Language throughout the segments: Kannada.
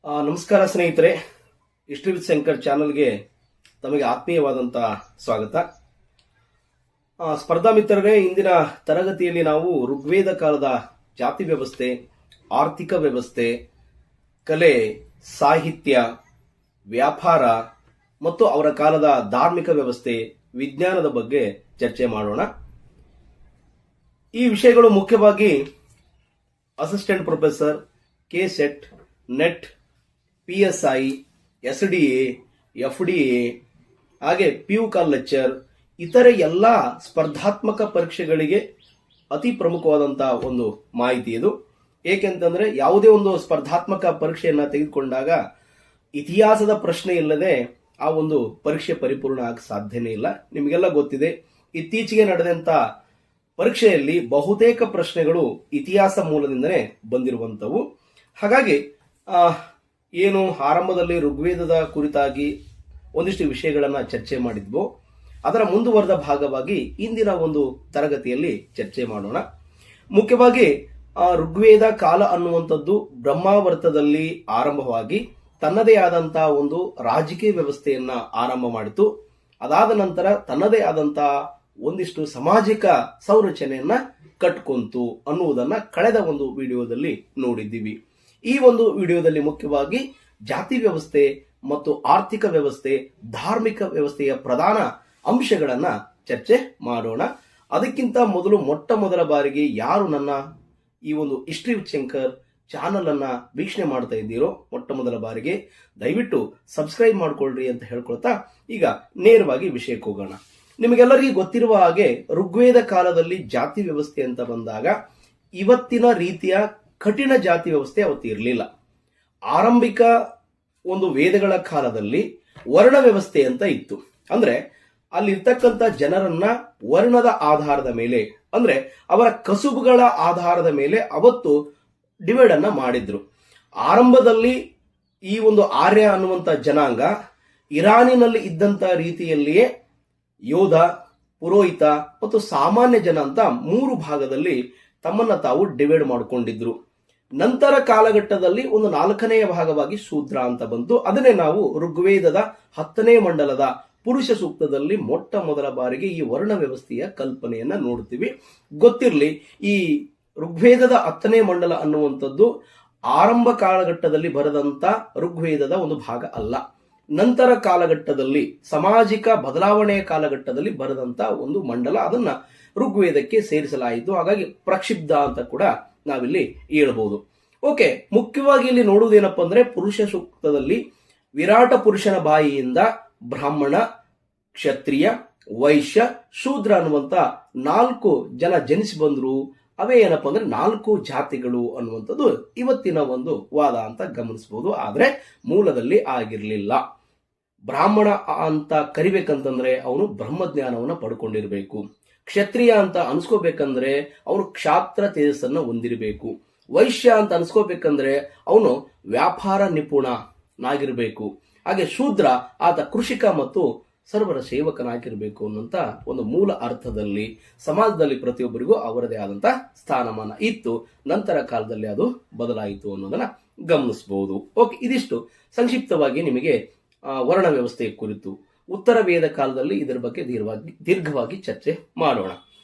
ನಮಸ್ಕಾರ ಸ್ನೇಹಿತರೆ, ಹಿಸ್ಟರಿ ವಿತ್ ಶಂಕರ್ ಚಾನಲ್ಗೆ ತಮಗೆ ಆತ್ಮೀಯವಾದಂತಹ ಸ್ವಾಗತ. ಸ್ಪರ್ಧಾ ಮಿತ್ರರೇ, ಇಂದಿನ ತರಗತಿಯಲ್ಲಿ ನಾವು ಋಗ್ವೇದ ಕಾಲದ ಜಾತಿ ವ್ಯವಸ್ಥೆ, ಆರ್ಥಿಕ ವ್ಯವಸ್ಥೆ, ಕಲೆ, ಸಾಹಿತ್ಯ, ವ್ಯಾಪಾರ ಮತ್ತು ಅವರ ಕಾಲದ ಧಾರ್ಮಿಕ ವ್ಯವಸ್ಥೆ, ವಿಜ್ಞಾನದ ಬಗ್ಗೆ ಚರ್ಚೆ ಮಾಡೋಣ. ಈ ವಿಷಯಗಳು ಮುಖ್ಯವಾಗಿ assistant professor, KSET, net, PSI, SDA, FDA ಹಾಗೆ PU ಕಾಲ್ ಲೆಕ್ಚರ್ ಇತರೆ ಎಲ್ಲ ಸ್ಪರ್ಧಾತ್ಮಕ ಪರೀಕ್ಷೆಗಳಿಗೆ ಅತಿ ಪ್ರಮುಖವಾದಂತಹ ಒಂದು ಮಾಹಿತಿ ಇದು. ಏಕೆಂತಂದ್ರೆ ಯಾವುದೇ ಒಂದು ಸ್ಪರ್ಧಾತ್ಮಕ ಪರೀಕ್ಷೆಯನ್ನ ತೆಗೆದುಕೊಂಡಾಗ ಇತಿಹಾಸದ ಪ್ರಶ್ನೆ ಇಲ್ಲದೆ ಆ ಒಂದು ಪರೀಕ್ಷೆ ಪರಿಪೂರ್ಣ ಆಗ ಸಾಧ್ಯನೇ ಇಲ್ಲ. ನಿಮಗೆಲ್ಲ ಗೊತ್ತಿದೆ, ಇತ್ತೀಚೆಗೆ ನಡೆದಂತ ಪರೀಕ್ಷೆಯಲ್ಲಿ ಬಹುತೇಕ ಪ್ರಶ್ನೆಗಳು ಇತಿಹಾಸ ಮೂಲದಿಂದನೇ ಬಂದಿರುವಂತವು. ಹಾಗಾಗಿ ಏನು ಆರಂಭದಲ್ಲಿ ಋಗ್ವೇದದ ಕುರಿತಾಗಿ ಒಂದಿಷ್ಟು ವಿಷಯಗಳನ್ನ ಚರ್ಚೆ ಮಾಡಿದ್ವು, ಅದರ ಮುಂದುವರೆದ ಭಾಗವಾಗಿ ಇಂದಿನ ಒಂದು ತರಗತಿಯಲ್ಲಿ ಚರ್ಚೆ ಮಾಡೋಣ. ಮುಖ್ಯವಾಗಿ ಋಗ್ವೇದ ಕಾಲ ಅನ್ನುವಂಥದ್ದು ಬ್ರಹ್ಮಾವರ್ತದಲ್ಲಿ ಆರಂಭವಾಗಿ ತನ್ನದೇ ಆದಂತಹ ಒಂದು ರಾಜಕೀಯ ವ್ಯವಸ್ಥೆಯನ್ನ ಆರಂಭ ಮಾಡಿತು. ಅದಾದ ನಂತರ ತನ್ನದೇ ಆದಂತಹ ಒಂದಿಷ್ಟು ಸಾಮಾಜಿಕ ಸಂರಚನೆಯನ್ನ ಕಟ್ಕೊಂತು ಅನ್ನುವುದನ್ನ ಕಳೆದ ಒಂದು ವಿಡಿಯೋದಲ್ಲಿ ನೋಡಿದ್ದೀವಿ. ಈ ಒಂದು ವಿಡಿಯೋದಲ್ಲಿ ಮುಖ್ಯವಾಗಿ ಜಾತಿ ವ್ಯವಸ್ಥೆ ಮತ್ತು ಆರ್ಥಿಕ ವ್ಯವಸ್ಥೆ, ಧಾರ್ಮಿಕ ವ್ಯವಸ್ಥೆಯ ಪ್ರಧಾನ ಅಂಶಗಳನ್ನ ಚರ್ಚೆ ಮಾಡೋಣ. ಅದಕ್ಕಿಂತ ಮೊದಲು ಮೊದಲ ಬಾರಿಗೆ ಯಾರು ನನ್ನ ಈ ಒಂದು ಹಿಸ್ಟರಿ ವಿತ್ ಶಂಕರ್ ಚಾನಲ್ ಅನ್ನ ವೀಕ್ಷಣೆ ಮಾಡ್ತಾ ಇದ್ದೀರೋ ಮೊದಲ ಬಾರಿಗೆ ದಯವಿಟ್ಟು ಸಬ್ಸ್ಕ್ರೈಬ್ ಮಾಡ್ಕೊಳ್ರಿ ಅಂತ ಹೇಳ್ಕೊಳ್ತಾ ಈಗ ನೇರವಾಗಿ ವಿಷಯಕ್ಕೆ ಹೋಗೋಣ. ನಿಮಗೆಲ್ಲರಿಗೂ ಗೊತ್ತಿರುವ ಹಾಗೆ ಋಗ್ವೇದ ಕಾಲದಲ್ಲಿ ಜಾತಿ ವ್ಯವಸ್ಥೆ ಅಂತ ಬಂದಾಗ ಇವತ್ತಿನ ರೀತಿಯ ಕಠಿಣ ಜಾತಿ ವ್ಯವಸ್ಥೆ ಅವತ್ತು ಇರಲಿಲ್ಲ. ಆರಂಭಿಕ ಒಂದು ವೇದಗಳ ಕಾಲದಲ್ಲಿ ವರ್ಣ ವ್ಯವಸ್ಥೆ ಅಂತ ಇತ್ತು. ಅಂದ್ರೆ ಅಲ್ಲಿರ್ತಕ್ಕಂಥ ಜನರನ್ನ ವರ್ಣದ ಆಧಾರದ ಮೇಲೆ, ಅಂದ್ರೆ ಅವರ ಕಸುಬುಗಳ ಆಧಾರದ ಮೇಲೆ ಅವತ್ತು ಡಿವೈಡ್ ಅನ್ನ ಮಾಡಿದ್ರು. ಆರಂಭದಲ್ಲಿ ಈ ಒಂದು ಆರ್ಯ ಅನ್ನುವಂಥ ಜನಾಂಗ ಇರಾನಿನಲ್ಲಿ ಇದ್ದಂತ ರೀತಿಯಲ್ಲಿಯೇ ಯೋಧ, ಪುರೋಹಿತ ಮತ್ತು ಸಾಮಾನ್ಯ ಜನ ಅಂತ 3 ಭಾಗದಲ್ಲಿ ತಮ್ಮನ್ನ ತಾವು ಡಿವೈಡ್ ಮಾಡಿಕೊಂಡಿದ್ರು. ನಂತರ ಕಾಲಘಟ್ಟದಲ್ಲಿ ಒಂದು 4ನೇ ಭಾಗವಾಗಿ ಶೂದ್ರ ಅಂತ ಬಂತು. ಅದನ್ನೇ ನಾವು ಋಗ್ವೇದದ 10ನೇ ಮಂಡಲದ ಪುರುಷ ಸೂಕ್ತದಲ್ಲಿ ಮೊದಲ ಬಾರಿಗೆ ಈ ವರ್ಣ ವ್ಯವಸ್ಥೆಯ ಕಲ್ಪನೆಯನ್ನ ನೋಡ್ತೀವಿ. ಗೊತ್ತಿರಲಿ, ಈ ಋಗ್ವೇದದ 10ನೇ ಮಂಡಲ ಅನ್ನುವಂಥದ್ದು ಆರಂಭ ಕಾಲಘಟ್ಟದಲ್ಲಿ ಬರೆದಂತ ಋಗ್ವೇದದ ಒಂದು ಭಾಗ ಅಲ್ಲ. ನಂತರ ಕಾಲಘಟ್ಟದಲ್ಲಿ ಸಾಮಾಜಿಕ ಬದಲಾವಣೆಯ ಕಾಲಘಟ್ಟದಲ್ಲಿ ಬರೆದಂತ ಒಂದು ಮಂಡಲ, ಅದನ್ನ ಋಗ್ವೇದಕ್ಕೆ ಸೇರಿಸಲಾಯಿತು. ಹಾಗಾಗಿ ಪ್ರಕ್ಷಿಬ್ಧ ಅಂತ ಕೂಡ ನಾವಿಲ್ಲಿ ಹೇಳಬಹುದು. ಓಕೆ, ಮುಖ್ಯವಾಗಿ ಇಲ್ಲಿ ನೋಡುವುದೇನಪ್ಪ ಅಂದ್ರೆ ಪುರುಷ ಸೂಕ್ತದಲ್ಲಿ ವಿರಾಟ ಪುರುಷನ ಬಾಯಿಯಿಂದ ಬ್ರಾಹ್ಮಣ, ಕ್ಷತ್ರಿಯ, ವೈಶ್ಯ, ಶೂದ್ರ ಅನ್ನುವಂತ 4 ಜನ ಜನಿಸಿ ಬಂದ್ರು. ಅವೇ ಏನಪ್ಪಾ ಅಂದ್ರೆ 4 ಜಾತಿಗಳು ಅನ್ನುವಂಥದ್ದು ಇವತ್ತಿನ ಒಂದು ವಾದ ಅಂತ ಗಮನಿಸಬಹುದು. ಆದ್ರೆ ಮೂಲದಲ್ಲಿ ಆಗಿರ್ಲಿಲ್ಲ. ಬ್ರಾಹ್ಮಣ ಅಂತ ಕರಿಬೇಕಂತಂದ್ರೆ ಅವನು ಬ್ರಹ್ಮಜ್ಞಾನವನ್ನ ಪಡ್ಕೊಂಡಿರ್ಬೇಕು. ಕ್ಷತ್ರಿಯ ಅಂತ ಅನ್ಸ್ಕೋಬೇಕಂದ್ರೆ ಅವನು ಕ್ಷಾತ್ರ ತೇಜಸ್ಸನ್ನ ಹೊಂದಿರಬೇಕು. ವೈಶ್ಯ ಅಂತ ಅನ್ಸ್ಕೋಬೇಕಂದ್ರೆ ಅವನು ವ್ಯಾಪಾರ ನಿಪುಣನಾಗಿರ್ಬೇಕು. ಹಾಗೆ ಶೂದ್ರ ಆತ ಕೃಷಿಕ ಮತ್ತು ಸರ್ವರ ಸೇವಕನಾಗಿರ್ಬೇಕು ಅನ್ನುವಂತ ಒಂದು ಮೂಲ ಅರ್ಥದಲ್ಲಿ ಸಮಾಜದಲ್ಲಿ ಪ್ರತಿಯೊಬ್ಬರಿಗೂ ಅವರದೇ ಆದಂತ ಸ್ಥಾನಮಾನ ಇತ್ತು. ನಂತರ ಕಾಲದಲ್ಲಿ ಅದು ಬದಲಾಯಿತು ಅನ್ನೋದನ್ನ ಗಮನಿಸಬಹುದು. ಓಕೆ, ಇದಿಷ್ಟು ಸಂಕ್ಷಿಪ್ತವಾಗಿ ನಿಮಗೆ ವರ್ಣ ವ್ಯವಸ್ಥೆಯ ಕುರಿತು. ಉತ್ತರ ವೇದ ಕಾಲದಲ್ಲಿ ಇದರ ಬಗ್ಗೆ ದೀರ್ಘವಾಗಿ ಚರ್ಚೆ ಮಾಡೋಣ.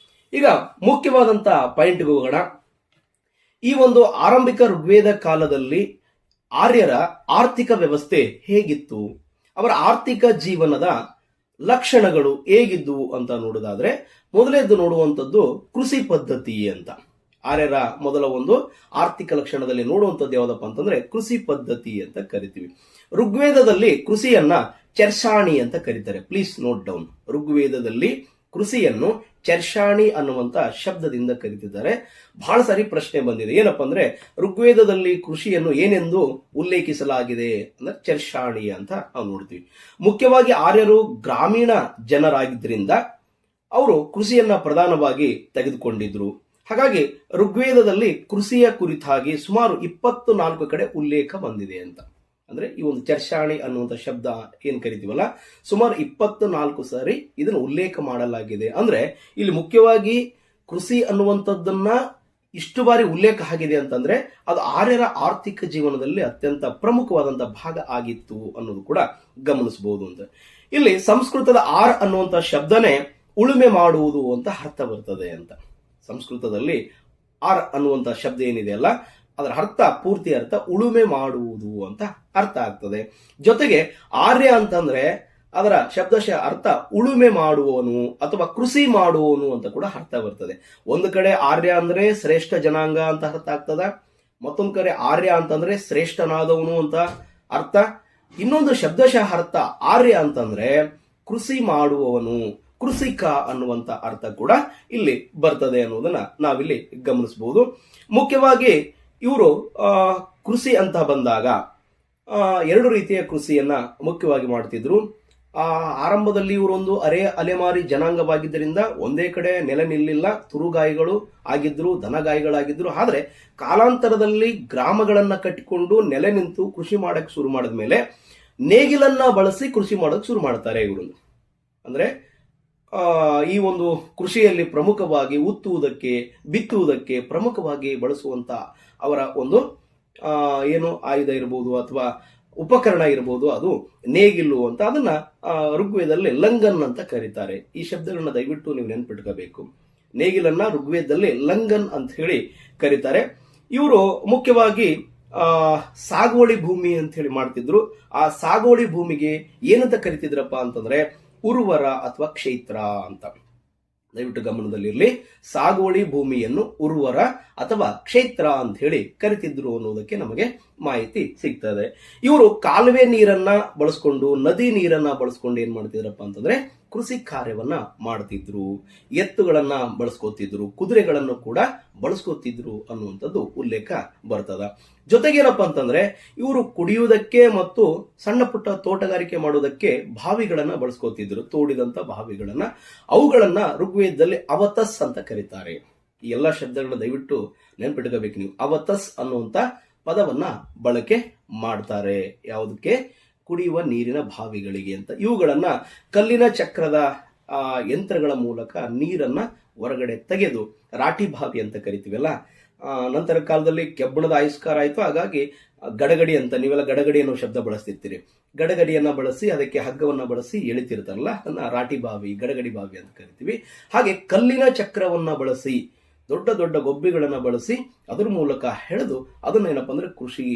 ಈಗ ಮುಖ್ಯವಾದಂತಹ ಪಾಯಿಂಟ್ಗೆ ಹೋಗೋಣ. ಈ ಒಂದು ಆರಂಭಿಕ ಋಗ್ವೇದ ಕಾಲದಲ್ಲಿ ಆರ್ಯರ ಆರ್ಥಿಕ ವ್ಯವಸ್ಥೆ ಹೇಗಿತ್ತು, ಅವರ ಆರ್ಥಿಕ ಜೀವನದ ಲಕ್ಷಣಗಳು ಹೇಗಿದ್ದವು ಅಂತ ನೋಡೋದಾದ್ರೆ ಮೊದಲೇದ್ದು ನೋಡುವಂಥದ್ದು ಕೃಷಿ ಪದ್ಧತಿ ಅಂತ. ಆರ್ಯರ ಮೊದಲ ಒಂದು ಆರ್ಥಿಕ ಲಕ್ಷಣದಲ್ಲಿ ನೋಡುವಂಥದ್ದು ಯಾವುದಪ್ಪ ಅಂತಂದ್ರೆ ಕೃಷಿ ಪದ್ಧತಿ ಅಂತ ಕರಿತೀವಿ. ಋಗ್ವೇದದಲ್ಲಿ ಕೃಷಿಯನ್ನ ಚರ್ಷಾಣಿ ಅಂತ ಕರೀತಾರೆ. Please note down. ಋಗ್ವೇದದಲ್ಲಿ ಕೃಷಿಯನ್ನು ಚರ್ಷಾಣಿ ಅನ್ನುವಂತ ಶಬ್ದದಿಂದ ಕರೀತಿದ್ದಾರೆ. ಬಹಳ ಸಾರಿ ಪ್ರಶ್ನೆ ಬಂದಿದೆ, ಏನಪ್ಪಾ ಅಂದ್ರೆ ಋಗ್ವೇದದಲ್ಲಿ ಕೃಷಿಯನ್ನು ಏನೆಂದು ಉಲ್ಲೇಖಿಸಲಾಗಿದೆ ಅಂದ್ರೆ ಚರ್ಷಾಣಿ ಅಂತ ನಾವು ನೋಡ್ತೀವಿ. ಮುಖ್ಯವಾಗಿ ಆರ್ಯರು ಗ್ರಾಮೀಣ ಜನರಾಗಿದ್ದರಿಂದ ಅವರು ಕೃಷಿಯನ್ನ ಪ್ರಧಾನವಾಗಿ ತೆಗೆದುಕೊಂಡಿದ್ರು. ಹಾಗಾಗಿ ಋಗ್ವೇದದಲ್ಲಿ ಕೃಷಿಯ ಕುರಿತಾಗಿ ಸುಮಾರು 24 ಕಡೆ ಉಲ್ಲೇಖ ಬಂದಿದೆ ಅಂತ. ಅಂದ್ರೆ ಈ ಒಂದು ಚರ್ಷಾಣಿ ಅನ್ನುವಂಥ ಶಬ್ದ ಏನ್ ಕರಿತೀವಲ್ಲ, ಸುಮಾರು 24 ಸಾರಿ ಇದನ್ನು ಉಲ್ಲೇಖ ಮಾಡಲಾಗಿದೆ. ಅಂದ್ರೆ ಇಲ್ಲಿ ಮುಖ್ಯವಾಗಿ ಕೃಷಿ ಅನ್ನುವಂಥದ್ದನ್ನ ಇಷ್ಟು ಬಾರಿ ಉಲ್ಲೇಖ ಆಗಿದೆ ಅಂತಂದ್ರೆ ಅದು ಆರ್ಯರ ಆರ್ಥಿಕ ಜೀವನದಲ್ಲಿ ಅತ್ಯಂತ ಪ್ರಮುಖವಾದಂತಹ ಭಾಗ ಆಗಿತ್ತು ಅನ್ನೋದು ಕೂಡ ಗಮನಿಸಬಹುದು ಅಂತ. ಇಲ್ಲಿ ಸಂಸ್ಕೃತದ ಆರ್ ಅನ್ನುವಂತ ಶಬ್ದನೇ ಉಳುಮೆ ಮಾಡುವುದು ಅಂತ ಅರ್ಥ ಬರ್ತದೆ ಅಂತ. ಸಂಸ್ಕೃತದಲ್ಲಿ ಆರ್ ಅನ್ನುವಂತ ಶಬ್ದ ಏನಿದೆ ಅಲ್ಲ, ಅದರ ಅರ್ಥ ಪೂರ್ತಿ ಅರ್ಥ ಉಳುಮೆ ಮಾಡುವುದು ಅಂತ ಅರ್ಥ ಆಗ್ತದೆ. ಜೊತೆಗೆ ಆರ್ಯ ಅಂತಂದ್ರೆ ಅದರ ಶಬ್ದಶಃ ಅರ್ಥ ಉಳುಮೆ ಮಾಡುವವನು ಅಥವಾ ಕೃಷಿ ಮಾಡುವವನು ಅಂತ ಕೂಡ ಅರ್ಥ ಬರ್ತದೆ. ಒಂದು ಕಡೆ ಆರ್ಯ ಅಂದ್ರೆ ಶ್ರೇಷ್ಠ ಜನಾಂಗ ಅಂತ ಅರ್ಥ ಆಗ್ತದ, ಮತ್ತೊಂದು ಕಡೆ ಆರ್ಯ ಅಂತಂದ್ರೆ ಶ್ರೇಷ್ಠನಾದವನು ಅಂತ ಅರ್ಥ. ಇನ್ನೊಂದು ಶಬ್ದಶಃ ಅರ್ಥ ಆರ್ಯ ಅಂತಂದ್ರೆ ಕೃಷಿ ಮಾಡುವವನು, ಕೃಷಿಕ ಅನ್ನುವಂತ ಅರ್ಥ ಕೂಡ ಇಲ್ಲಿ ಬರ್ತದೆ ಅನ್ನೋದನ್ನ ನಾವಿಲ್ಲಿ ಗಮನಿಸಬಹುದು. ಮುಖ್ಯವಾಗಿ ಇವರು ಕೃಷಿ ಅಂತ ಬಂದಾಗ ಎರಡು ರೀತಿಯ ಕೃಷಿಯನ್ನ ಮುಖ್ಯವಾಗಿ ಮಾಡ್ತಿದ್ರು. ಆರಂಭದಲ್ಲಿ ಇವರೊಂದು ಅಲೆಮಾರಿ ಜನಾಂಗವಾಗಿದ್ದರಿಂದ ಒಂದೇ ಕಡೆ ನೆಲೆ ನಿಲ್ಲಿಲ್ಲ, ತುರುಗಾಯಿಗಳು ಆಗಿದ್ರು, ದನಗಾಯಿಗಳಾಗಿದ್ರು. ಆದ್ರೆ ಕಾಲಾಂತರದಲ್ಲಿ ಗ್ರಾಮಗಳನ್ನ ಕಟ್ಟಿಕೊಂಡು ನೆಲೆ ನಿಂತು ಕೃಷಿ ಮಾಡಕ್ ಶುರು ಮಾಡಿದ ಮೇಲೆ ನೇಗಿಲನ್ನ ಬಳಸಿ ಕೃಷಿ ಮಾಡೋಕ್ ಶುರು ಮಾಡ್ತಾರೆ ಇವರು. ಅಂದ್ರೆ ಈ ಒಂದು ಕೃಷಿಯಲ್ಲಿ ಪ್ರಮುಖವಾಗಿ ಉತ್ತುವುದಕ್ಕೆ, ಬಿತ್ತುವುದಕ್ಕೆ ಪ್ರಮುಖವಾಗಿ ಬಳಸುವಂತ ಅವರ ಒಂದು ಏನು ಆಯುಧ ಇರಬಹುದು ಅಥವಾ ಉಪಕರಣ ಇರಬಹುದು, ಅದು ನೇಗಿಲು ಅಂತ. ಅದನ್ನ ಋಗ್ವೇದದಲ್ಲಿ ಲಂಗನ್ ಅಂತ ಕರೀತಾರೆ. ಈ ಶಬ್ದಗಳನ್ನ ದಯವಿಟ್ಟು ನೀವು ನೆನ್ಪಿಟ್ಕೋಬೇಕು. ನೇಗಿಲನ್ನ ಋಗ್ವೇದದಲ್ಲಿ ಲಂಗನ್ ಅಂತ ಹೇಳಿ ಕರೀತಾರೆ. ಇವರು ಮುಖ್ಯವಾಗಿ ಸಾಗುವಳಿ ಭೂಮಿ ಅಂತ ಹೇಳಿ ಮಾಡ್ತಿದ್ರು. ಆ ಸಾಗುವಳಿ ಭೂಮಿಗೆ ಏನಂತ ಕರಿತಿದ್ರಪ್ಪ ಅಂತಂದ್ರೆ ಉರ್ವರ ಅಥವಾ ಕ್ಷೇತ್ರ ಅಂತ. ದಯವಿಟ್ಟು ಗಮನದಲ್ಲಿರಲಿ. ಸಾಗುವಳಿ ಭೂಮಿಯನ್ನು ಉರ್ವರ ಅಥವಾ ಕ್ಷೇತ್ರ ಅಂತ ಹೇಳಿ ಕರಿತಿದ್ರು ಅನ್ನೋದಕ್ಕೆ ನಮಗೆ ಮಾಹಿತಿ ಸಿಗ್ತದೆ. ಇವರು ಕಾಲುವೆ ನೀರನ್ನ ಬಳಸ್ಕೊಂಡು, ನದಿ ನೀರನ್ನ ಬಳಸ್ಕೊಂಡು ಏನ್ ಮಾಡ್ತಿದ್ರಪ್ಪ ಅಂತಂದ್ರೆ ಕೃಷಿ ಕಾರ್ಯವನ್ನ ಮಾಡ್ತಿದ್ರು. ಎತ್ತುಗಳನ್ನ ಬಳಸ್ಕೋತಿದ್ರು, ಕುದುರೆಗಳನ್ನು ಕೂಡ ಬಳಸ್ಕೋತಿದ್ರು ಅನ್ನುವಂಥದ್ದು ಉಲ್ಲೇಖ ಬರ್ತದ. ಜೊತೆಗೇನಪ್ಪ ಅಂತಂದ್ರೆ ಇವರು ಕುಡಿಯುವುದಕ್ಕೆ ಮತ್ತು ಸಣ್ಣ ಪುಟ್ಟ ತೋಟಗಾರಿಕೆ ಮಾಡುವುದಕ್ಕೆ ಬಾವಿಗಳನ್ನ ಬಳಸ್ಕೋತಿದ್ರು, ತೋಡಿದಂತ ಬಾವಿಗಳನ್ನ. ಅವುಗಳನ್ನ ಋಗ್ವೇದದಲ್ಲಿ ಅವತಸ್ ಅಂತ ಕರೀತಾರೆ. ಈ ಎಲ್ಲಾ ಶಬ್ದಗಳನ್ನ ದಯವಿಟ್ಟು ನೆನ್ಪಿಟ್ಕೋಬೇಕು ನೀವು. ಅವತಸ್ ಅನ್ನುವಂತ ಪದವನ್ನ ಬಳಕೆ ಮಾಡ್ತಾರೆ. ಯಾವುದಕ್ಕೆ? ಕುಡಿಯುವ ನೀರಿನ ಬಾವಿಗಳಿಗೆ ಅಂತ. ಇವುಗಳನ್ನ ಕಲ್ಲಿನ ಚಕ್ರದ ಯಂತ್ರಗಳ ಮೂಲಕ ನೀರನ್ನ ಹೊರಗಡೆ ತೆಗೆದು ರಾಟಿ ಬಾವಿ ಅಂತ ಕರಿತೀವಲ್ಲ. ನಂತರ ಕಾಲದಲ್ಲಿ ಕೆಬ್ಬಣದ ಆವಿಷ್ಕಾರ ಆಯ್ತು, ಹಾಗಾಗಿ ಗಡಗಡಿ ಅಂತ, ನೀವೆಲ್ಲ ಗಡಗಡಿ ಅನ್ನೋ ಶಬ್ದ ಬಳಸ್ತಿರ್ತೀರಿ. ಗಡಗಡಿಯನ್ನ ಬಳಸಿ ಅದಕ್ಕೆ ಹಗ್ಗವನ್ನ ಬಳಸಿ ಎಳಿತಿರ್ತಾರಲ್ಲ, ಅದನ್ನ ರಾಟಿ ಬಾವಿ, ಗಡಗಡಿ ಬಾವಿ ಅಂತ ಕರಿತೀವಿ. ಹಾಗೆ ಕಲ್ಲಿನ ಚಕ್ರವನ್ನ ಬಳಸಿ, ದೊಡ್ಡ ದೊಡ್ಡ ಗೊಬ್ಬೆಗಳನ್ನ ಬಳಸಿ ಅದ್ರ ಮೂಲಕ ಹೆಳೆದು ಅದನ್ನ ಏನಪ್ಪಾ ಅಂದ್ರೆ ಕೃಷಿ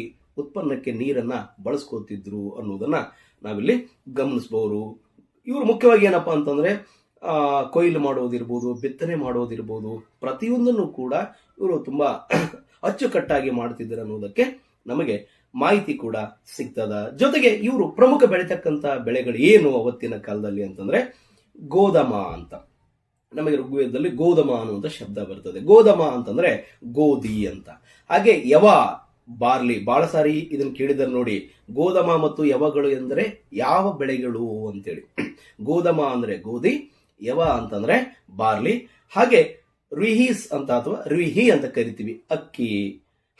ಉತ್ಪನ್ನಕ್ಕೆ ನೀರನ್ನ ಬಳಸ್ಕೋತಿದ್ರು ಅನ್ನೋದನ್ನ ನಾವಿಲ್ಲಿ ಗಮನಿಸಬಹುದು. ಇವರು ಮುಖ್ಯವಾಗಿ ಏನಪ್ಪಾ ಅಂತಂದ್ರೆ ಕೊಯ್ಲು ಮಾಡೋದಿರ್ಬೋದು, ಬಿತ್ತನೆ ಮಾಡೋದಿರ್ಬೋದು, ಪ್ರತಿಯೊಂದನ್ನು ಕೂಡ ಇವರು ತುಂಬಾ ಅಚ್ಚುಕಟ್ಟಾಗಿ ಮಾಡ್ತಿದ್ರು ಅನ್ನೋದಕ್ಕೆ ನಮಗೆ ಮಾಹಿತಿ ಕೂಡ ಸಿಗ್ತದ. ಜೊತೆಗೆ ಇವರು ಪ್ರಮುಖ ಬೆಳೀತಕ್ಕಂತ ಬೆಳೆಗಳು ಏನು ಅವತ್ತಿನ ಕಾಲದಲ್ಲಿ ಅಂತಂದ್ರೆ ಗೋಧಮ ಅಂತ. ನಮಗೆ ಋಗ್ವೇದದಲ್ಲಿ ಗೋಧಮ ಅನ್ನುವಂಥ ಶಬ್ದ ಬರ್ತದೆ. ಗೋಧಮ ಅಂತಂದ್ರೆ ಗೋಧಿ ಅಂತ. ಹಾಗೆ ಯವ, ಬಾರ್ಲಿ, ಬಹಳ ಸಾರಿ ಇದನ್ನು ಕೇಳಿದರೆ ನೋಡಿ. ಗೋಧಮ ಮತ್ತು ಯವಗಳು ಎಂದರೆ ಯಾವ ಬೆಳೆಗಳು ಅಂತೇಳಿ. ಗೋಧಮ ಅಂದ್ರೆ ಗೋಧಿ, ಯವ ಅಂತಂದ್ರೆ ಬಾರ್ಲಿ. ಹಾಗೆ ರುಹಿಸ್ ಅಂತ ಅಥವಾ ರುಹಿ ಅಂತ ಕರಿತೀವಿ, ಅಕ್ಕಿ.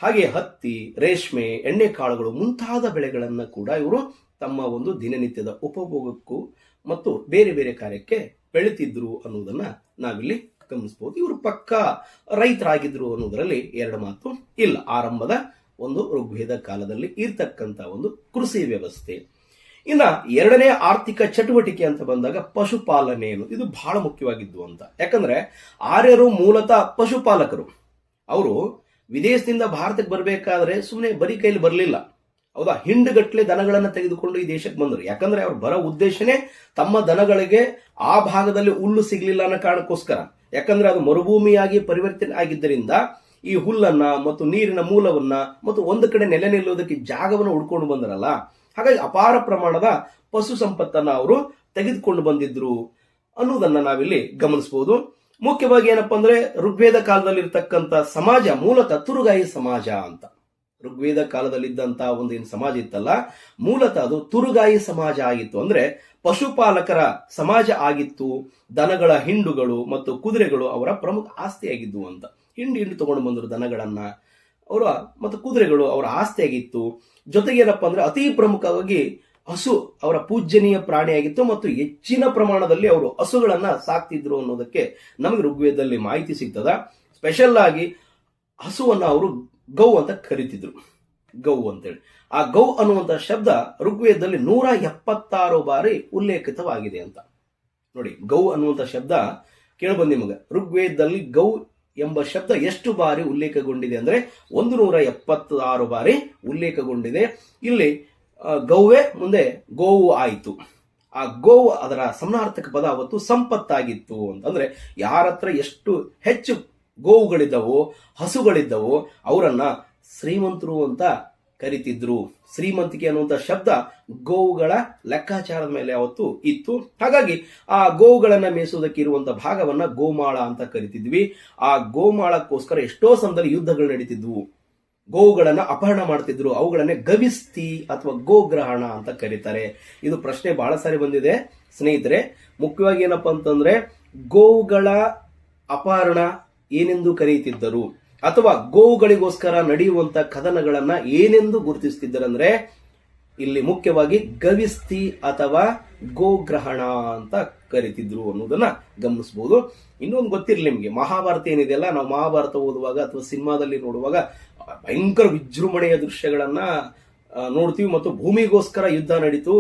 ಹಾಗೆ ಹತ್ತಿ, ರೇಷ್ಮೆ, ಎಣ್ಣೆ ಕಾಳುಗಳು ಮುಂತಾದ ಬೆಳೆಗಳನ್ನ ಕೂಡ ಇವರು ತಮ್ಮ ಒಂದು ದಿನನಿತ್ಯದ ಉಪಭೋಗಕ್ಕೂ ಮತ್ತು ಬೇರೆ ಬೇರೆ ಕಾರ್ಯಕ್ಕೆ ಬೆಳೀತಿದ್ರು ಅನ್ನೋದನ್ನ ನಾವಿಲ್ಲಿ ಗಮನಿಸಬಹುದು. ಇವರು ಪಕ್ಕ ರೈತರಾಗಿದ್ರು ಅನ್ನೋದರಲ್ಲಿ ಎರಡು ಮಾತು ಇಲ್ಲ. ಆರಂಭದ ಒಂದು ಋಗ್ವೇದ ಕಾಲದಲ್ಲಿ ಇರ್ತಕ್ಕಂತ ಒಂದು ಕೃಷಿ ವ್ಯವಸ್ಥೆ. ಇನ್ನ ಎರಡನೇ ಆರ್ಥಿಕ ಚಟುವಟಿಕೆ ಅಂತ ಬಂದಾಗ ಪಶುಪಾಲನೆ, ಇದು ಬಹಳ ಮುಖ್ಯವಾಗಿದ್ದು ಅಂತ. ಯಾಕಂದ್ರೆ ಆರ್ಯರು ಮೂಲತಃ ಪಶುಪಾಲಕರು. ಅವರು ವಿದೇಶದಿಂದ ಭಾರತಕ್ಕೆ ಬರಬೇಕಾದ್ರೆ ಸುಮ್ಮನೆ ಬರೀ ಕೈಲಿ ಬರಲಿಲ್ಲ, ಹೌದಾ? ಹಿಂಡುಗಟ್ಲೆ ದನಗಳನ್ನ ತೆಗೆದುಕೊಂಡು ಈ ದೇಶಕ್ಕೆ ಬಂದರು. ಯಾಕಂದ್ರೆ ಅವ್ರು ಬರೋ ಉದ್ದೇಶನೇ ತಮ್ಮ ದನಗಳಿಗೆ ಆ ಭಾಗದಲ್ಲಿ ಹುಲ್ಲು ಸಿಗ್ಲಿಲ್ಲ ಅನ್ನೋ ಕಾರಣಕ್ಕೋಸ್ಕರ. ಯಾಕಂದ್ರೆ ಅದು ಮರುಭೂಮಿಯಾಗಿ ಪರಿವರ್ತನೆ ಆಗಿದ್ದರಿಂದ ಈ ಹುಲ್ಲನ್ನ ಮತ್ತು ನೀರಿನ ಮೂಲವನ್ನ ಮತ್ತು ಒಂದು ಕಡೆ ನೆಲೆ ನಿಲ್ಲುವುದಕ್ಕೆ ಜಾಗವನ್ನು ಹುಡ್ಕೊಂಡು ಬಂದರಲ್ಲ. ಹಾಗಾಗಿ ಅಪಾರ ಪ್ರಮಾಣದ ಪಶು ಸಂಪತ್ತನ್ನ ಅವರು ತೆಗೆದುಕೊಂಡು ಬಂದಿದ್ರು ಅನ್ನೋದನ್ನ ನಾವಿಲ್ಲಿ ಗಮನಿಸಬಹುದು. ಮುಖ್ಯವಾಗಿ ಏನಪ್ಪಾ ಅಂದ್ರೆ ಋಗ್ವೇದ ಕಾಲದಲ್ಲಿ ಇರ್ತಕ್ಕಂಥ ಸಮಾಜ ಮೂಲತಃ ತುರುಗಾಯಿ ಸಮಾಜ ಅಂತ. ಋಗ್ವೇದ ಕಾಲದಲ್ಲಿದ್ದಂತ ಒಂದು ಏನು ಸಮಾಜ ಇತ್ತಲ್ಲ, ಮೂಲತಃ ಅದು ತುರುಗಾಯಿ ಸಮಾಜ ಆಗಿತ್ತು. ಅಂದ್ರೆ ಪಶುಪಾಲಕರ ಸಮಾಜ ಆಗಿತ್ತು. ದನಗಳ ಹಿಂಡುಗಳು ಮತ್ತು ಕುದುರೆಗಳು ಅವರ ಪ್ರಮುಖ ಆಸ್ತಿಯಾಗಿದ್ದು ಅಂತ. ಹಿಂಡು ತಗೊಂಡು ಬಂದರು ದನಗಳನ್ನ ಅವರ ಮತ್ತು ಕುದುರೆಗಳು ಅವರ ಆಸ್ತಿಯಾಗಿತ್ತು. ಜೊತೆಗೆ ಏನಪ್ಪಾ ಅಂದ್ರೆ ಅತಿ ಪ್ರಮುಖವಾಗಿ ಹಸು ಅವರ ಪೂಜ್ಯನೀಯ ಪ್ರಾಣಿಯಾಗಿತ್ತು ಮತ್ತು ಹೆಚ್ಚಿನ ಪ್ರಮಾಣದಲ್ಲಿ ಅವರು ಹಸುಗಳನ್ನ ಸಾಕ್ತಿದ್ರು ಅನ್ನೋದಕ್ಕೆ ನಮಗೆ ಋಗ್ವೇದದಲ್ಲಿ ಮಾಹಿತಿ ಸಿಗ್ತದ. ಸ್ಪೆಷಲ್ ಆಗಿ ಹಸುವನ್ನ ಅವರು ಗೌ ಅಂತ ಕರಿತಿದ್ರು, ಗೌ ಅಂತೇಳಿ. ಆ ಗೌ ಅನ್ನುವಂತ ಶಬ್ದ ಋಗ್ವೇದದಲ್ಲಿ 176 ಬಾರಿ ಉಲ್ಲೇಖಿತವಾಗಿದೆ ಅಂತ. ನೋಡಿ, ಗೌ ಅನ್ನುವಂತ ಶಬ್ದ ಕೇಳ್ಬಂದ್ ನಿಮಗೆ. ಋಗ್ವೇದದಲ್ಲಿ ಗೌ ಎಂಬ ಶಬ್ದ ಎಷ್ಟು ಬಾರಿ ಉಲ್ಲೇಖಗೊಂಡಿದೆ ಅಂದ್ರೆ 176 ಬಾರಿ ಉಲ್ಲೇಖಗೊಂಡಿದೆ. ಇಲ್ಲಿ ಗೌವೇ ಮುಂದೆ ಗೋವು ಆಯಿತು. ಆ ಗೋವು ಅದರ ಸಮಾನಾರ್ಥಕ ಪದ ಅವತ್ತು ಸಂಪತ್ತಾಗಿತ್ತು ಅಂತಂದ್ರೆ, ಯಾರ ಹತ್ರ ಎಷ್ಟು ಹೆಚ್ಚು ಗೋವುಗಳಿದ್ದವೋ, ಹಸುಗಳಿದ್ದವೋ ಅವರನ್ನ ಶ್ರೀಮಂತರು ಅಂತ ಕರಿತಿದ್ರು. ಶ್ರೀಮಂತಿಕೆ ಅನ್ನುವಂಥ ಶಬ್ದ ಗೋವುಗಳ ಲೆಕ್ಕಾಚಾರದ ಮೇಲೆ ಅವತ್ತು ಇತ್ತು. ಹಾಗಾಗಿ ಆ ಗೋವುಗಳನ್ನ ಮೇಯಿಸುವುದಕ್ಕೆ ಇರುವಂತಹ ಭಾಗವನ್ನ ಗೋಮಾಳ ಅಂತ ಕರಿತಿದ್ವಿ. ಆ ಗೋಮಾಳಕ್ಕೋಸ್ಕರ ಎಷ್ಟೋ ಸಮಯದಲ್ಲಿ ಯುದ್ಧಗಳು ನಡೀತಿದ್ವು. ಗೋವುಗಳನ್ನ ಅಪಹರಣ ಮಾಡ್ತಿದ್ರು. ಅವುಗಳನ್ನೇ ಗವಿಸ್ತಿ ಅಥವಾ ಗೋಗ್ರಹಣ ಅಂತ ಕರೀತಾರೆ. ಇದು ಪ್ರಶ್ನೆ ಬಹಳ ಸಾರಿ ಬಂದಿದೆ ಸ್ನೇಹಿತರೆ. ಮುಖ್ಯವಾಗಿ ಏನಪ್ಪಾ ಅಂತಂದ್ರೆ, ಗೋವುಗಳ ಅಪಹರಣ ಏನೆಂದು ಕರೆಯುತ್ತಿದ್ದರು ಅಥವಾ ಗೋವುಗಳಿಗೋಸ್ಕರ ನಡೆಯುವಂತ ಕದನಗಳನ್ನ ಏನೆಂದು ಗುರುತಿಸುತ್ತಿದ್ದರಂದ್ರೆ, ಇಲ್ಲಿ ಮುಖ್ಯವಾಗಿ ಗವಿಸ್ತಿ ಅಥವಾ ಗೋಗ್ರಹಣ ಅಂತ ಕರಿತಿದ್ರು ಅನ್ನೋದನ್ನ ಗಮನಿಸಬಹುದು. ಇನ್ನೊಂದು ಗೊತ್ತಿರಲಿ ನಿಮ್ಗೆ, ಮಹಾಭಾರತ ಏನಿದೆಯಲ್ಲ, ನಾವು ಮಹಾಭಾರತ ಓದುವಾಗ ಅಥವಾ ಸಿನಿಮಾದಲ್ಲಿ ನೋಡುವಾಗ ಭಯಂಕರ ವಿಜೃಂಭಣೆಯ ದೃಶ್ಯಗಳನ್ನ ನೋಡ್ತೀವಿ. ಮತ್ತು ಭೂಮಿಗೋಸ್ಕರ ಯುದ್ಧ ನಡೀತು.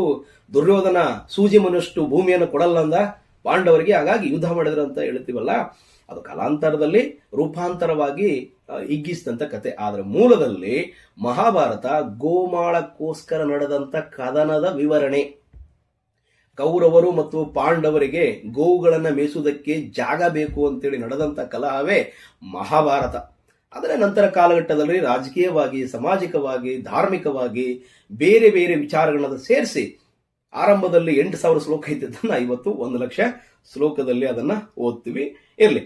ದುರ್ಯೋಧನ ಸೂಜಿ ಮನಷ್ಟು ಭೂಮಿಯನ್ನು ಕೊಡಲ್ಲ ಅಂದ ಪಾಂಡವರಿಗೆ, ಹಾಗಾಗಿ ಯುದ್ಧ ಮಾಡಿದ್ರು ಅಂತ ಹೇಳ್ತೀವಲ್ಲ, ಅದು ಕಾಲಾಂತರದಲ್ಲಿ ರೂಪಾಂತರವಾಗಿ ಹಿಗ್ಗಿಸಿದಂತ ಕತೆ. ಆದ್ರೆ ಮೂಲದಲ್ಲಿ ಮಹಾಭಾರತ ಗೋಮಾಳಕ್ಕೋಸ್ಕರ ನಡೆದಂತ ಕದನದ ವಿವರಣೆ. ಕೌರವರು ಮತ್ತು ಪಾಂಡವರಿಗೆ ಗೋವುಗಳನ್ನ ಮೇಯಿಸುವುದಕ್ಕೆ ಜಾಗ ಬೇಕು ಅಂತೇಳಿ ನಡೆದಂತ ಕಲಹವೇ ಮಹಾಭಾರತ. ಅದರ ನಂತರ ಕಾಲಘಟ್ಟದಲ್ಲಿ ರಾಜಕೀಯವಾಗಿ, ಸಾಮಾಜಿಕವಾಗಿ, ಧಾರ್ಮಿಕವಾಗಿ ಬೇರೆ ಬೇರೆ ವಿಚಾರಗಳನ್ನ ಸೇರಿಸಿ ಆರಂಭದಲ್ಲಿ 8,000 ಶ್ಲೋಕ ಇದ್ದದನ್ನ ಇವತ್ತು 1,00,000 ಶ್ಲೋಕದಲ್ಲಿ ಅದನ್ನ ಓದ್ತೀವಿ. ಇರ್ಲಿ,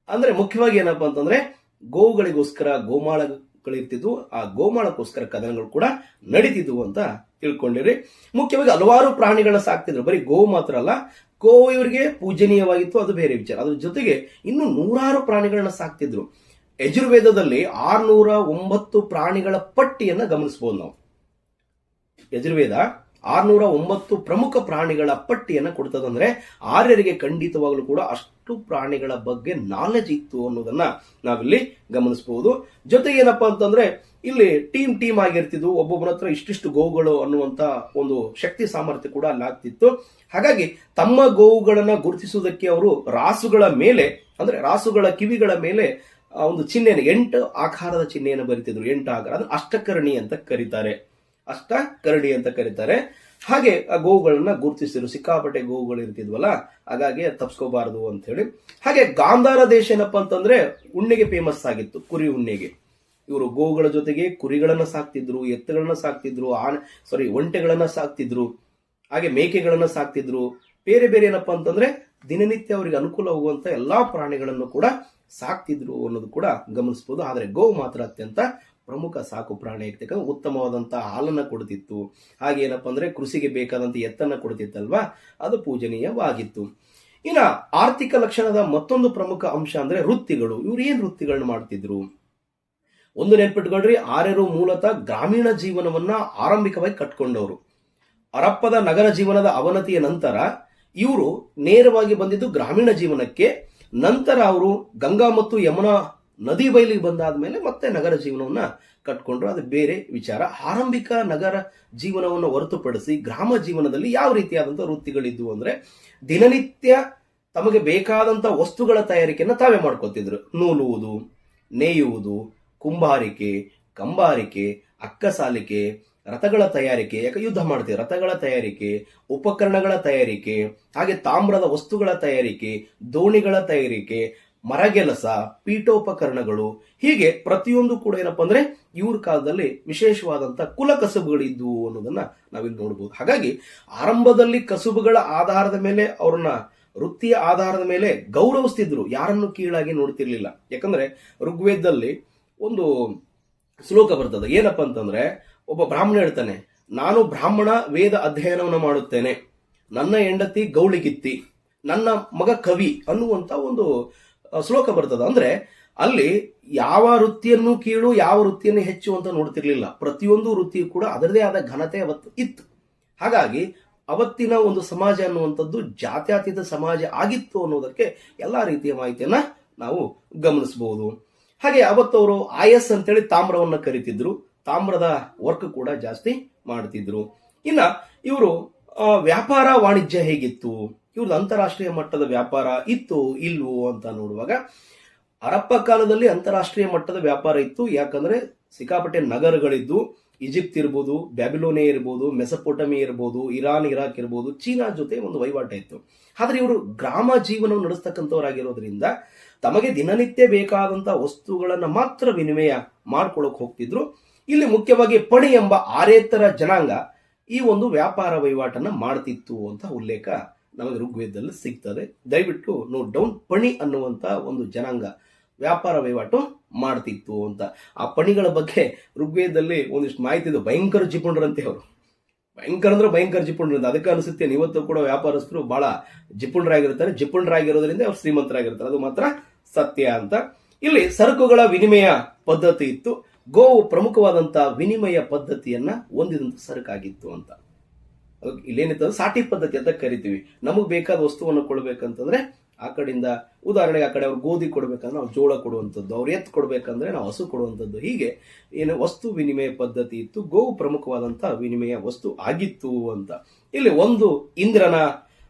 ಅಂದ್ರೆ ಮುಖ್ಯವಾಗಿ ಏನಪ್ಪಾ ಅಂತಂದ್ರೆ, ಗೋವುಗಳಿಗೋಸ್ಕರ ಗೋಮಾಳಗಳಿರ್ತಿದ್ವು. ಆ ಗೋಮಾಳಕ್ಕೋಸ್ಕರ ಕದನಗಳು ಕೂಡ ನಡೀತಿದ್ವು ಅಂತ ತಿಳ್ಕೊಂಡಿರಿ. ಮುಖ್ಯವಾಗಿ ಹಲವಾರು ಪ್ರಾಣಿಗಳನ್ನ ಸಾಕ್ತಿದ್ರು. ಬರೀ ಗೋ ಮಾತ್ರ ಅಲ್ಲ, ಗೋ ಇವರಿಗೆ ಪೂಜನೀಯವಾಗಿತ್ತು, ಅದು ಬೇರೆ ವಿಚಾರ. ಅದ್ರ ಜೊತೆಗೆ ಇನ್ನು 100 ಪ್ರಾಣಿಗಳನ್ನ ಸಾಕ್ತಿದ್ರು. ಯಜುರ್ವೇದದಲ್ಲಿ 609 ಪ್ರಾಣಿಗಳ ಪಟ್ಟಿಯನ್ನ ಗಮನಿಸಬಹುದು ನಾವು. ಯಜುರ್ವೇದ 609 ಪ್ರಮುಖ ಪ್ರಾಣಿಗಳ ಪಟ್ಟಿಯನ್ನ ಕೊಡ್ತದಂದ್ರೆ, ಆರ್ಯರಿಗೆ ಖಂಡಿತವಾಗ್ಲೂ ಕೂಡ ಅಷ್ಟು ಪ್ರಾಣಿಗಳ ಬಗ್ಗೆ ನಾಲೆಜ್ ಇತ್ತು ಅನ್ನೋದನ್ನ ನಾವಿಲ್ಲಿ ಗಮನಿಸಬಹುದು. ಜೊತೆಗೆ ಏನಪ್ಪಾ ಅಂತಂದ್ರೆ, ಇಲ್ಲಿ ಟೀಮ್ ಆಗಿರ್ತಿದ್ವು. ಒಬ್ಬೊಬ್ಬರ ಹತ್ರ ಇಷ್ಟಿಷ್ಟು ಗೋವುಗಳು ಅನ್ನುವಂತ ಒಂದು ಶಕ್ತಿ ಸಾಮರ್ಥ್ಯ ಕೂಡ ಅಲ್ಲಿ ಆಗ್ತಿತ್ತು. ಹಾಗಾಗಿ ತಮ್ಮ ಗೋವುಗಳನ್ನ ಗುರುತಿಸುವುದಕ್ಕೆ ಅವರು ರಾಸುಗಳ ಮೇಲೆ, ಅಂದ್ರೆ ರಾಸುಗಳ ಕಿವಿಗಳ ಮೇಲೆ ಒಂದು ಚಿಹ್ನೆಯನ್ನು, 8 ಆಕಾರದ ಚಿಹ್ನೆಯನ್ನು ಬರಿತಿದ್ರು. 8 ಆಕಾರ, ಅದನ್ನ ಅಷ್ಟಕರ್ಣಿ ಅಂತ ಕರೀತಾರೆ. ಅಷ್ಟಕರ್ಣಿ ಅಂತ ಕರೀತಾರೆ. ಹಾಗೆ ಆ ಗೋವುಗಳನ್ನ ಗುರುತಿಸಿದ್ರು. ಸಿಕ್ಕಾಪಟ್ಟೆ ಗೋವುಗಳು ಇರ್ತಿದ್ವಲ್ಲ, ಹಾಗಾಗಿ ತಪ್ಸ್ಕೋಬಾರದು ಅಂತ ಹೇಳಿ. ಹಾಗೆ ಗಾಂಧಾರ ದೇಶ ಏನಪ್ಪಾ ಅಂತಂದ್ರೆ ಉಣ್ಣೆಗೆ ಫೇಮಸ್ ಆಗಿತ್ತು, ಕುರಿ ಉಣ್ಣೆಗೆ. ಇವರು ಗೋವುಗಳ ಜೊತೆಗೆ ಕುರಿಗಳನ್ನ ಸಾಕ್ತಿದ್ರು, ಎತ್ತುಗಳನ್ನ ಸಾಕ್ತಿದ್ರು, ಒಂಟೆಗಳನ್ನ ಸಾಕ್ತಿದ್ರು, ಹಾಗೆ ಮೇಕೆಗಳನ್ನ ಸಾಕ್ತಿದ್ರು. ಬೇರೆ ಬೇರೆ ಏನಪ್ಪಾ ಅಂತಂದ್ರೆ ದಿನನಿತ್ಯ ಅವರಿಗೆ ಅನುಕೂಲವಾಗುವಂತ ಎಲ್ಲಾ ಪ್ರಾಣಿಗಳನ್ನು ಕೂಡ ಸಾಕ್ತಿದ್ರು ಅನ್ನೋದು ಕೂಡ ಗಮನಿಸಬಹುದು. ಆದ್ರೆ ಗೋವು ಮಾತ್ರ ಅತ್ಯಂತ ಪ್ರಮುಖ ಸಾಕು ಪ್ರಾಣಿ ಇರ್ತಕ್ಕ, ಉತ್ತಮವಾದಂತಹ ಹಾಲನ್ನ ಕೊಡ್ತಿತ್ತು. ಹಾಗೆ ಏನಪ್ಪಾ ಅಂದ್ರೆ ಕೃಷಿಗೆ ಬೇಕಾದಂತ ಎತ್ತನ್ನ ಕೊಡ್ತಿತ್ತಲ್ವಾ, ಅದು ಪೂಜನೀಯವಾಗಿತ್ತು. ಇನ್ನ ಆರ್ಥಿಕ ಲಕ್ಷಣದ ಮತ್ತೊಂದು ಪ್ರಮುಖ ಅಂಶ ಅಂದ್ರೆ ವೃತ್ತಿಗಳು. ಇವ್ರು ಏನ್ ವೃತ್ತಿಗಳನ್ನ ಮಾಡ್ತಿದ್ರು? ಒಂದು ನೆನ್ಪಿಟ್ಕೊಳ್ರಿ, ಆರ್ಯರು ಮೂಲತಃ ಗ್ರಾಮೀಣ ಜೀವನವನ್ನ ಆರಂಭಿಕವಾಗಿ ಕಟ್ಕೊಂಡವರು. ಹರಪ್ಪದ ನಗರ ಜೀವನದ ಅವನತಿಯ ನಂತರ ಇವರು ನೇರವಾಗಿ ಬಂದಿದ್ದು ಗ್ರಾಮೀಣ ಜೀವನಕ್ಕೆ. ನಂತರ ಅವರು ಗಂಗಾ ಮತ್ತು ಯಮುನಾ ನದಿ ಬಯಲಿಗೆ ಬಂದಾದ್ಮೇಲೆ ಮತ್ತೆ ನಗರ ಜೀವನವನ್ನ ಕಟ್ಕೊಂಡ್ರು. ಅದು ಬೇರೆ ವಿಚಾರ. ಆರಂಭಿಕ ನಗರ ಜೀವನವನ್ನು ಹೊರತುಪಡಿಸಿ ಗ್ರಾಮ ಜೀವನದಲ್ಲಿ ಯಾವ ರೀತಿಯಾದಂತಹ ವೃತ್ತಿಗಳಿದ್ವು ಅಂದ್ರೆ, ದಿನನಿತ್ಯ ತಮಗೆ ಬೇಕಾದಂತ ವಸ್ತುಗಳ ತಯಾರಿಕೆಯನ್ನ ತಾವೇ ಮಾಡ್ಕೊತಿದ್ರು. ನೂಲುವುದು, ನೇಯುವುದು, ಕುಂಬಾರಿಕೆ, ಕಂಬಾರಿಕೆ, ಅಕ್ಕಸಾಲಿಕೆ, ರಥಗಳ ತಯಾರಿಕೆ, ಯಾಕೆ ಯುದ್ಧ ಮಾಡ್ತೀವಿ, ರಥಗಳ ತಯಾರಿಕೆ, ಉಪಕರಣಗಳ ತಯಾರಿಕೆ, ಹಾಗೆ ತಾಮ್ರದ ವಸ್ತುಗಳ ತಯಾರಿಕೆ, ದೋಣಿಗಳ ತಯಾರಿಕೆ, ಮರಗೆಲಸ, ಪೀಠೋಪಕರಣಗಳು, ಹೀಗೆ ಪ್ರತಿಯೊಂದು ಕೂಡ ಏನಪ್ಪಾ ಅಂದ್ರೆ ಇವ್ರ ಕಾಲದಲ್ಲಿ ವಿಶೇಷವಾದಂತ ಕುಲ ಕಸುಬುಗಳಿದ್ವು ಅನ್ನೋದನ್ನ ನಾವಿಲ್ಲಿ ನೋಡಬಹುದು. ಹಾಗಾಗಿ ಆರಂಭದಲ್ಲಿ ಕಸುಬುಗಳ ಆಧಾರದ ಮೇಲೆ ಅವ್ರನ್ನ, ವೃತ್ತಿಯ ಆಧಾರದ ಮೇಲೆ ಗೌರವಿಸ್ತಿದ್ರು. ಯಾರನ್ನು ಕೀಳಾಗಿ ನೋಡ್ತಿರ್ಲಿಲ್ಲ. ಯಾಕಂದ್ರೆ ಋಗ್ವೇದದಲ್ಲಿ ಒಂದು ಶ್ಲೋಕ ಬರ್ತದೆ. ಏನಪ್ಪಾ ಅಂತಂದ್ರೆ, ಒಬ್ಬ ಬ್ರಾಹ್ಮಣ ಹೇಳ್ತಾನೆ, ನಾನು ಬ್ರಾಹ್ಮಣ ವೇದ ಅಧ್ಯಯನವನ್ನು ಮಾಡುತ್ತೇನೆ, ನನ್ನ ಹೆಂಡತಿ ಗೌಳಿಗಿತ್ತಿ, ನನ್ನ ಮಗ ಕವಿ ಅನ್ನುವಂತ ಒಂದು ಶ್ಲೋಕ ಬರ್ತದ. ಅಂದ್ರೆ ಅಲ್ಲಿ ಯಾವ ವೃತ್ತಿಯನ್ನು ಕೀಳು, ಯಾವ ವೃತ್ತಿಯನ್ನು ಹೆಚ್ಚು ಅಂತ ನೋಡ್ತಿರ್ಲಿಲ್ಲ. ಪ್ರತಿಯೊಂದು ವೃತ್ತಿಯು ಕೂಡ ಅದರದೇ ಆದ ಘನತೆ ಅವತ್ತು ಇತ್ತು. ಹಾಗಾಗಿ ಅವತ್ತಿನ ಒಂದು ಸಮಾಜ ಅನ್ನುವಂಥದ್ದು ಜಾತ್ಯತೀತ ಸಮಾಜ ಆಗಿತ್ತು ಅನ್ನೋದಕ್ಕೆ ಎಲ್ಲಾ ರೀತಿಯ ಮಾಹಿತಿಯನ್ನ ನಾವು ಗಮನಿಸಬಹುದು. ಹಾಗೆ ಅವತ್ತವರು ಆಯಸ್ ಅಂತೇಳಿ ತಾಮ್ರವನ್ನ ಕರಿತಿದ್ರು, ತಾಮ್ರದ ವರ್ಕ್ ಕೂಡ ಜಾಸ್ತಿ ಮಾಡ್ತಿದ್ರು. ಇನ್ನ ಇವರು ವ್ಯಾಪಾರ ವಾಣಿಜ್ಯ ಹೇಗಿತ್ತು, ಇವ್ರದ್ದು ಅಂತಾರಾಷ್ಟ್ರೀಯ ಮಟ್ಟದ ವ್ಯಾಪಾರ ಇತ್ತು ಇಲ್ವೋ ಅಂತ ನೋಡುವಾಗ ಹರಪ್ಪ ಕಾಲದಲ್ಲಿ ಅಂತಾರಾಷ್ಟ್ರೀಯ ಮಟ್ಟದ ವ್ಯಾಪಾರ ಇತ್ತು. ಯಾಕಂದ್ರೆ ಸಿಕ್ಕಾಪಟ್ಟೆ ನಗರಗಳಿದ್ದು, ಈಜಿಪ್ಟ್ ಇರ್ಬೋದು, ಬ್ಯಾಬಿಲೋನಿಯಾ ಇರ್ಬೋದು, ಮೆಸಪೋಟಮಿ ಇರ್ಬೋದು, ಇರಾನ್ ಇರಾಕ್ ಇರ್ಬೋದು, ಚೀನಾ ಜೊತೆ ಒಂದು ವಹಿವಾಟ ಇತ್ತು. ಆದ್ರೆ ಇವರು ಗ್ರಾಮ ಜೀವನವನ್ನು ನಡೆಸ್ತಕ್ಕಂಥವರಾಗಿರೋದ್ರಿಂದ ತಮಗೆ ದಿನನಿತ್ಯ ಬೇಕಾದಂತಹ ವಸ್ತುಗಳನ್ನ ಮಾತ್ರ ವಿನಿಮಯ ಮಾಡ್ಕೊಳಕ್ ಹೋಗ್ತಿದ್ರು. ಇಲ್ಲಿ ಮುಖ್ಯವಾಗಿ ಪಣಿ ಎಂಬ ಆರೇತರ ಜನಾಂಗ ಈ ಒಂದು ವ್ಯಾಪಾರ ವಹಿವಾಟನ್ನ ಮಾಡ್ತಿತ್ತು ಅಂತ ಉಲ್ಲೇಖ ನಮಗೆ ಋಗ್ವೇದದಲ್ಲಿ ಸಿಗ್ತದೆ. ದಯವಿಟ್ಟು ನೋಟ್ ಡೌನ್, ಪಣಿ ಅನ್ನುವಂತ ಒಂದು ಜನಾಂಗ ವ್ಯಾಪಾರ ವಹಿವಾಟು ಮಾಡ್ತಿತ್ತು ಅಂತ. ಆ ಪಣಿಗಳ ಬಗ್ಗೆ ಋಗ್ವೇದದಲ್ಲಿ ಒಂದಿಷ್ಟು ಮಾಹಿತಿ ಇದೆ. ಭಯಂಕರ ಜಿಪುಣರಂತೆ ಅವರು, ಭಯಂಕರ ಅಂದ್ರೆ ಭಯಂಕರ ಜಿಪುಣರಂತೆ. ಅದಕ್ಕೆ ಅನಿಸುತ್ತೆ ಇವತ್ತು ಕೂಡ ವ್ಯಾಪಾರಸ್ಥರು ಬಹಳ ಜಿಪುಣರಾಗಿರ್ತಾರೆ. ಜಿಪುಣರಾಗಿರೋದ್ರಿಂದ ಅವ್ರು ಶ್ರೀಮಂತರಾಗಿರ್ತಾರೆ, ಅದು ಮಾತ್ರ ಸತ್ಯ ಅಂತ. ಇಲ್ಲಿ ಸರಕುಗಳ ವಿನಿಮಯ ಪದ್ಧತಿ ಇತ್ತು. ಗೋವು ಪ್ರಮುಖವಾದಂತಹ ವಿನಿಮಯ ಪದ್ಧತಿಯನ್ನ ಹೊಂದಿದಂತ ಸರಕಾಗಿತ್ತು ಅಂತ. ಇಲ್ಲೇನಿತ್ತು ಸಾಟಿ ಪದ್ಧತಿ ಅಂತ ಕರಿತೀವಿ. ನಮಗ್ ಬೇಕಾದ ವಸ್ತುವನ್ನು ಕೊಡ್ಬೇಕಂತಂದ್ರೆ ಆ ಕಡೆಯಿಂದ, ಉದಾಹರಣೆಗೆ ಆ ಕಡೆ ಅವ್ರು ಗೋಧಿ ಕೊಡ್ಬೇಕಂದ್ರೆ ನಾವು ಜೋಳ ಕೊಡುವಂಥದ್ದು, ಅವ್ರು ಎತ್ತು ಕೊಡ್ಬೇಕಂದ್ರೆ ನಾವು ಹಸು ಕೊಡುವಂಥದ್ದು, ಹೀಗೆ ಏನು ವಸ್ತು ವಿನಿಮಯ ಪದ್ಧತಿ ಇತ್ತು. ಗೋವು ಪ್ರಮುಖವಾದಂತಹ ವಿನಿಮಯ ವಸ್ತು ಆಗಿತ್ತು ಅಂತ. ಇಲ್ಲಿ ಒಂದು ಇಂದ್ರನ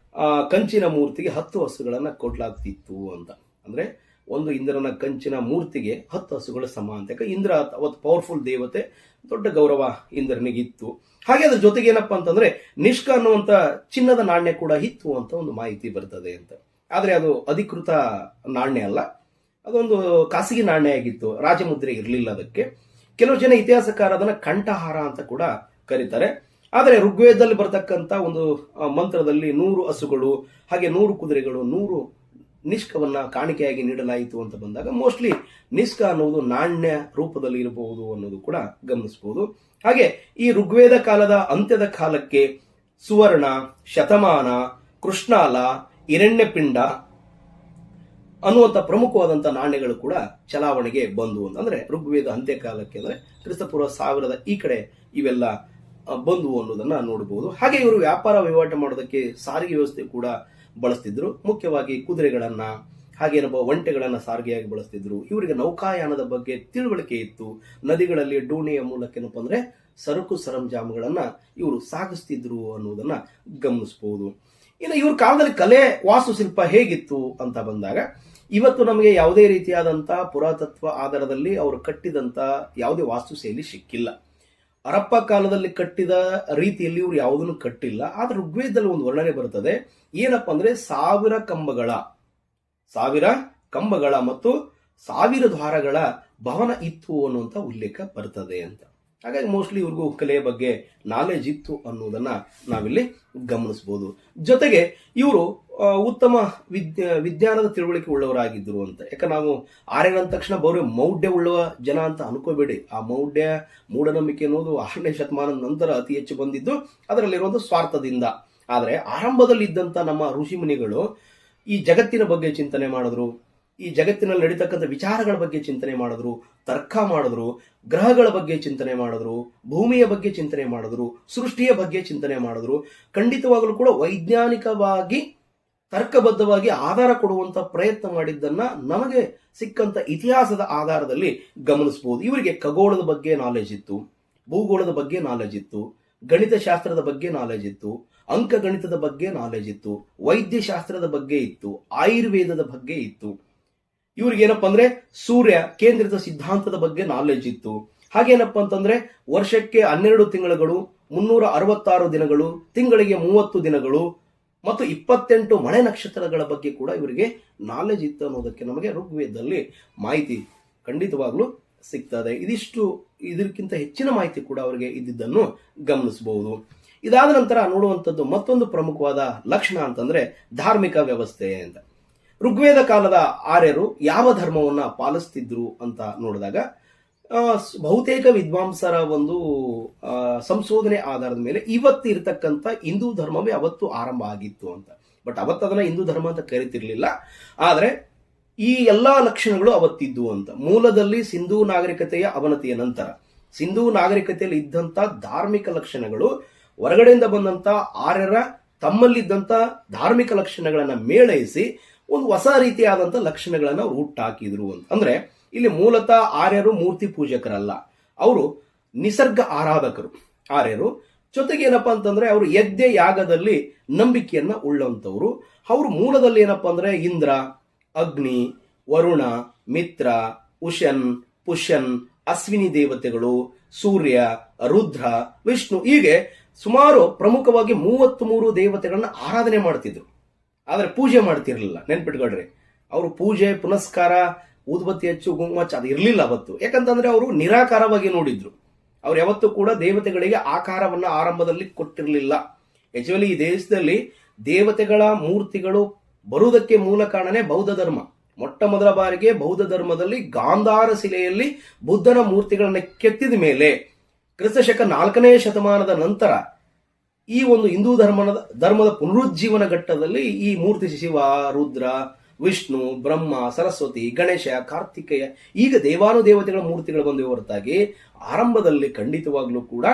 ಕಂಚಿನ ಮೂರ್ತಿಗೆ 10 ಹಸುಗಳನ್ನ ಕೊಡ್ಲಾಗ್ತಿತ್ತು ಅಂತ. ಅಂದ್ರೆ ಒಂದು ಇಂದ್ರನ ಕಂಚಿನ ಮೂರ್ತಿಗೆ 10 ಹಸುಗಳ ಸಮ ಅಂತ. ಯಾಕೆ ಇಂದ್ರ ಅವತ್ತು ಪವರ್ಫುಲ್ ದೇವತೆ, ದೊಡ್ಡ ಗೌರವ ಇಂದ್ರನಿಗಿತ್ತು. ಹಾಗೆ ಅದ್ರ ಜೊತೆಗೆ ಏನಪ್ಪಾ ಅಂತಂದ್ರೆ ನಿಷ್ಕ ಅನ್ನುವಂತ ಚಿನ್ನದ ನಾಣ್ಯ ಕೂಡ ಇತ್ತು ಅಂತ ಒಂದು ಮಾಹಿತಿ ಬರ್ತದೆ ಅಂತ. ಆದ್ರೆ ಅದು ಅಧಿಕೃತ ನಾಣ್ಯ ಅಲ್ಲ, ಅದೊಂದು ಖಾಸಗಿ ನಾಣ್ಯ ಆಗಿತ್ತು, ರಾಜಮುದ್ರೆ ಇರಲಿಲ್ಲ ಅದಕ್ಕೆ. ಕೆಲವು ಜನ ಇತಿಹಾಸಕಾರ ಅದನ್ನ ಕಂಠಹಾರ ಅಂತ ಕೂಡ ಕರೀತಾರೆ. ಆದರೆ ಋಗ್ವೇದದಲ್ಲಿ ಬರ್ತಕ್ಕಂತ ಒಂದು ಮಂತ್ರದಲ್ಲಿ 100 ಹಸುಗಳು, ಹಾಗೆ 100 ಕುದುರೆಗಳು, 100 ನಿಷ್ಕವನ್ನ ಕಾಣಿಕೆಯಾಗಿ ನೀಡಲಾಯಿತು ಅಂತ ಬಂದಾಗ ಮೋಸ್ಟ್ಲಿ ನಿಷ್ಕ ಅನ್ನೋದು ನಾಣ್ಯ ರೂಪದಲ್ಲಿ ಇರಬಹುದು ಅನ್ನೋದು ಕೂಡ ಗಮನಿಸಬಹುದು. ಹಾಗೆ ಈ ಋಗ್ವೇದ ಕಾಲದ ಅಂತ್ಯದ ಕಾಲಕ್ಕೆ ಸುವರ್ಣ, ಶತಮಾನ, ಕೃಷ್ಣಾಲ, ಹಿರಣ್ಯಪಿಂಡ ಅನ್ನುವಂಥ ಪ್ರಮುಖವಾದಂಥ ನಾಣ್ಯಗಳು ಕೂಡ ಚಲಾವಣೆಗೆ ಬಂದು ಅಂದ್ರೆ ಋಗ್ವೇದ ಅಂತ್ಯಕಾಲಕ್ಕೆ ಅಂದ್ರೆ ಕ್ರಿಸ್ತಪೂರ್ವ 1000 ಈ ಕಡೆ ಇವೆಲ್ಲ ಬಂದು ಅನ್ನೋದನ್ನ ನೋಡಬಹುದು. ಹಾಗೆ ಇವರು ವ್ಯಾಪಾರ ವಹಿವಾಟು ಮಾಡೋದಕ್ಕೆ ಸಾರಿಗೆ ವ್ಯವಸ್ಥೆ ಕೂಡ ಬಳಸ್ತಿದ್ರು. ಮುಖ್ಯವಾಗಿ ಕುದುರೆಗಳನ್ನ, ಹಾಗೇನಪ್ಪ ಒಂಟೆಗಳನ್ನ ಸಾರಿಗೆಯಾಗಿ ಬಳಸ್ತಿದ್ರು. ಇವರಿಗೆ ನೌಕಾಯಾನದ ಬಗ್ಗೆ ತಿಳುವಳಿಕೆ ಇತ್ತು. ನದಿಗಳಲ್ಲಿ ಡೋಣಿಯ ಮೂಲಕ ಏನಪ್ಪ ಅಂದ್ರೆ ಸರಕು ಸರಂಜಾಮುಗಳನ್ನ ಇವರು ಸಾಗಿಸ್ತಿದ್ರು ಅನ್ನೋದನ್ನ ಗಮನಿಸಬಹುದು. ಇನ್ನು ಇವ್ರ ಕಾಲದಲ್ಲಿ ಕಲೆ, ವಾಸ್ತುಶಿಲ್ಪ ಹೇಗಿತ್ತು ಅಂತ ಬಂದಾಗ ಇವತ್ತು ನಮಗೆ ಯಾವುದೇ ರೀತಿಯಾದಂತಹ ಪುರಾತತ್ವ ಆಧಾರದಲ್ಲಿ ಅವರು ಕಟ್ಟಿದಂತ ಯಾವುದೇ ವಾಸ್ತುಶೈಲಿ ಸಿಕ್ಕಿಲ್ಲ. ಹರಪ್ಪ ಕಾಲದಲ್ಲಿ ಕಟ್ಟಿದ ರೀತಿಯಲ್ಲಿ ಇವರು ಯಾವುದನ್ನು ಕಟ್ಟಿಲ್ಲ. ಆದ್ರೆ ಋಗ್ವೇದದಲ್ಲಿ ಒಂದು ವರ್ಣನೆ ಬರುತ್ತದೆ. ಏನಪ್ಪಾ ಅಂದ್ರೆ 1000 ಕಂಬಗಳ ಮತ್ತು 1000 ದ್ವಾರಗಳ ಭವನ ಇತ್ತು ಅನ್ನುವಂತ ಉಲ್ಲೇಖ ಬರ್ತದೆ ಅಂತ. ಹಾಗಾಗಿ ಮೋಸ್ಟ್ಲಿ ಇವ್ರಿಗೂ ಕಲೆಯ ಬಗ್ಗೆ ನಾಲೆಜ್ ಇತ್ತು ಅನ್ನೋದನ್ನ ನಾವಿಲ್ಲಿ ಗಮನಿಸಬಹುದು. ಜೊತೆಗೆ ಇವರು ಉತ್ತಮ ವಿಜ್ಞಾನದ ತಿಳುವಳಿಕೆ ಉಳ್ಳವರಾಗಿದ್ದರು ಅಂತ. ಯಾಕಂದ್ರೆ ನಾವು ಆರ್ಯನ ಅಂದ ತಕ್ಷಣ ಬರೋ ಮೌಢ್ಯ ಉಳ್ಳುವ ಜನ ಅಂತ ಅನ್ಕೋಬೇಡಿ. ಆ ಮೂಢನಂಬಿಕೆ ಅನ್ನೋದು 6ನೇ ಶತಮಾನದ ನಂತರ ಅತಿ ಹೆಚ್ಚು ಬಂದಿದ್ದು ಅದರಲ್ಲಿರುವಂತಹ ಸ್ವಾರ್ಥದಿಂದ. ಆದ್ರೆ ಆರಂಭದಲ್ಲಿ ಇದ್ದಂತ ನಮ್ಮ ಋಷಿ ಮುನಿಗಳು ಈ ಜಗತ್ತಿನ ಬಗ್ಗೆ ಚಿಂತನೆ ಮಾಡಿದ್ರು, ಈ ಜಗತ್ತಿನಲ್ಲಿ ನಡೀತಕ್ಕಂಥ ವಿಚಾರಗಳ ಬಗ್ಗೆ ಚಿಂತನೆ ಮಾಡಿದ್ರು, ತರ್ಕ ಮಾಡಿದ್ರು, ಗ್ರಹಗಳ ಬಗ್ಗೆ ಚಿಂತನೆ ಮಾಡಿದ್ರು, ಭೂಮಿಯ ಬಗ್ಗೆ ಚಿಂತನೆ ಮಾಡಿದ್ರು, ಸೃಷ್ಟಿಯ ಬಗ್ಗೆ ಚಿಂತನೆ ಮಾಡಿದ್ರು. ಖಂಡಿತವಾಗಲೂ ಕೂಡ ವೈಜ್ಞಾನಿಕವಾಗಿ ತರ್ಕಬದ್ಧವಾಗಿ ಆಧಾರ ಕೊಡುವಂತ ಪ್ರಯತ್ನ ಮಾಡಿದ್ದನ್ನ ನಮಗೆ ಸಿಕ್ಕಂತ ಇತಿಹಾಸದ ಆಧಾರದಲ್ಲಿ ಗಮನಿಸಬಹುದು. ಇವರಿಗೆ ಖಗೋಳದ ಬಗ್ಗೆ ನಾಲೆಜ್ ಇತ್ತು, ಭೂಗೋಳದ ಬಗ್ಗೆ ನಾಲೆಜ್ ಇತ್ತು, ಗಣಿತಶಾಸ್ತ್ರದ ಬಗ್ಗೆ ನಾಲೆಜ್ ಇತ್ತು, ಅಂಕ ಗಣಿತದ ಬಗ್ಗೆ ನಾಲೆಜ್ ಇತ್ತು, ವೈದ್ಯಶಾಸ್ತ್ರದ ಬಗ್ಗೆ ಇತ್ತು, ಆಯುರ್ವೇದದ ಬಗ್ಗೆ ಇತ್ತು. ಇವ್ರಿಗೇನಪ್ಪ ಅಂದ್ರೆ ಸೂರ್ಯ ಕೇಂದ್ರಿತ ಸಿದ್ಧಾಂತದ ಬಗ್ಗೆ ನಾಲೆಜ್ ಇತ್ತು. ಹಾಗೇನಪ್ಪ ಅಂತಂದ್ರೆ ವರ್ಷಕ್ಕೆ 12 ತಿಂಗಳುಗಳು, 366 ದಿನಗಳು, ತಿಂಗಳಿಗೆ 30 ದಿನಗಳು ಮತ್ತು 28 ಮಳೆ ನಕ್ಷತ್ರಗಳ ಬಗ್ಗೆ ಕೂಡ ಇವರಿಗೆ ನಾಲೆಜ್ ಇತ್ತು ಅನ್ನೋದಕ್ಕೆ ನಮಗೆ ಋಗ್ವೇದದಲ್ಲಿ ಮಾಹಿತಿ ಖಂಡಿತವಾಗ್ಲೂ ಸಿಗ್ತದೆ. ಇದಕ್ಕಿಂತ ಹೆಚ್ಚಿನ ಮಾಹಿತಿ ಕೂಡ ಅವರಿಗೆ ಇದ್ದಿದ್ದನ್ನು ಗಮನಿಸಬಹುದು. ಇದಾದ ನಂತರ ನೋಡುವಂಥದ್ದು ಮತ್ತೊಂದು ಪ್ರಮುಖವಾದ ಲಕ್ಷಣ ಅಂತಂದ್ರೆ ಧಾರ್ಮಿಕ ವ್ಯವಸ್ಥೆ ಅಂತ. ಋಗ್ವೇದ ಕಾಲದ ಆರ್ಯರು ಯಾವ ಧರ್ಮವನ್ನ ಪಾಲಿಸ್ತಿದ್ರು ಅಂತ ನೋಡಿದಾಗ ಬಹುತೇಕ ವಿದ್ವಾಂಸರ ಒಂದು ಸಂಶೋಧನೆ ಆಧಾರದ ಮೇಲೆ ಇವತ್ತು ಇರತಕ್ಕಂಥ ಹಿಂದೂ ಧರ್ಮವೇ ಅವತ್ತು ಆರಂಭ ಆಗಿತ್ತು ಅಂತ. ಬಟ್ ಅವತ್ತು ಅದನ್ನ ಹಿಂದೂ ಧರ್ಮ ಅಂತ ಕರಿತಿರ್ಲಿಲ್ಲ. ಆದ್ರೆ ಈ ಎಲ್ಲಾ ಲಕ್ಷಣಗಳು ಅವತ್ತಿದ್ದು ಅಂತ. ಮೂಲದಲ್ಲಿ ಸಿಂಧೂ ನಾಗರಿಕತೆಯ ಅವನತಿಯ ನಂತರ ಸಿಂಧೂ ನಾಗರಿಕತೆಯಲ್ಲಿ ಇದ್ದಂತ ಧಾರ್ಮಿಕ ಲಕ್ಷಣಗಳು ಹೊರಗಡೆಯಿಂದ ಬಂದಂತ ಆರ್ಯರ ತಮ್ಮಲ್ಲಿದ್ದಂತ ಧಾರ್ಮಿಕ ಲಕ್ಷಣಗಳನ್ನ ಮೇಳೈಸಿ ಒಂದು ಹೊಸ ರೀತಿಯಾದಂತ ಲಕ್ಷಣಗಳನ್ನ ಹುಟ್ಟಾಕಿದ್ರು ಅಂತ. ಅಂದ್ರೆ ಇಲ್ಲಿ ಮೂಲತಃ ಆರ್ಯರು ಮೂರ್ತಿ ಪೂಜಕರಲ್ಲ, ಅವರು ನಿಸರ್ಗ ಆರಾಧಕರು ಆರ್ಯರು. ಜೊತೆಗೆ ಏನಪ್ಪಾ ಅಂತಂದ್ರೆ ಅವರು ಯಜ್ಞ ಯಾಗದಲ್ಲಿ ನಂಬಿಕೆಯನ್ನ ಉಳ್ಳಂತವ್ರು. ಅವರು ಮೂಲದಲ್ಲಿ ಏನಪ್ಪಾ ಅಂದ್ರೆ ಇಂದ್ರ, ಅಗ್ನಿ, ವರುಣ, ಮಿತ್ರ, ಉಷನ್, ಪುಷ್ಯನ್, ಅಶ್ವಿನಿ ದೇವತೆಗಳು, ಸೂರ್ಯ, ರುದ್ರ, ವಿಷ್ಣು, ಹೀಗೆ ಸುಮಾರು ಪ್ರಮುಖವಾಗಿ 33 ದೇವತೆಗಳನ್ನ ಆರಾಧನೆ ಮಾಡ್ತಿದ್ರು. ಆದ್ರೆ ಪೂಜೆ ಮಾಡ್ತಿರ್ಲಿಲ್ಲ. ನೆನ್ಪಿಟ್ಕೊಳ್ರಿ, ಅವರು ಪೂಜೆ ಪುನಸ್ಕಾರ, ಊದುಬತ್ತಿ ಹಚ್ಚು, ಕುಂಕುಮ ಹಚ್ಚು ಅದು ಇರ್ಲಿಲ್ಲ ಅವತ್ತು. ಯಾಕಂತಂದ್ರೆ ಅವರು ನಿರಾಕಾರವಾಗಿ ನೋಡಿದ್ರು. ಅವ್ರು ಯಾವತ್ತೂ ಕೂಡ ದೇವತೆಗಳಿಗೆ ಆಕಾರವನ್ನ ಆರಂಭದಲ್ಲಿ ಕೊಟ್ಟಿರಲಿಲ್ಲ. ಆಕ್ಚುಲಿ ಈ ದೇಶದಲ್ಲಿ ದೇವತೆಗಳ ಮೂರ್ತಿಗಳು ಬರುವುದಕ್ಕೆ ಮೂಲ ಕಾರಣನೇ ಬೌದ್ಧ ಧರ್ಮ. ಮೊಟ್ಟ ಮೊದಲ ಬಾರಿಗೆ ಬೌದ್ಧ ಧರ್ಮದಲ್ಲಿ ಗಾಂಧಾರ ಶಿಲೆಯಲ್ಲಿ ಬುದ್ಧನ ಮೂರ್ತಿಗಳನ್ನ ಕೆತ್ತಿದ ಮೇಲೆ ಕ್ರಿಸ್ತಶಕ 4ನೇ ಶತಮಾನದ ನಂತರ ಈ ಒಂದು ಹಿಂದೂ ಧರ್ಮದ ಪುನರುಜ್ಜೀವನ ಘಟ್ಟದಲ್ಲಿ ಈ ಮೂರ್ತಿ ಶಿವ, ರುದ್ರ, ವಿಷ್ಣು, ಬ್ರಹ್ಮ, ಸರಸ್ವತಿ, ಗಣೇಶ, ಕಾರ್ತಿಕೇಯ, ಈಗ ದೇವಾನುದೇವತೆಗಳ ಮೂರ್ತಿಗಳು ಬಂದಿವೆ ಹೊರತಾಗಿ ಆರಂಭದಲ್ಲಿ ಖಂಡಿತವಾಗ್ಲೂ ಕೂಡ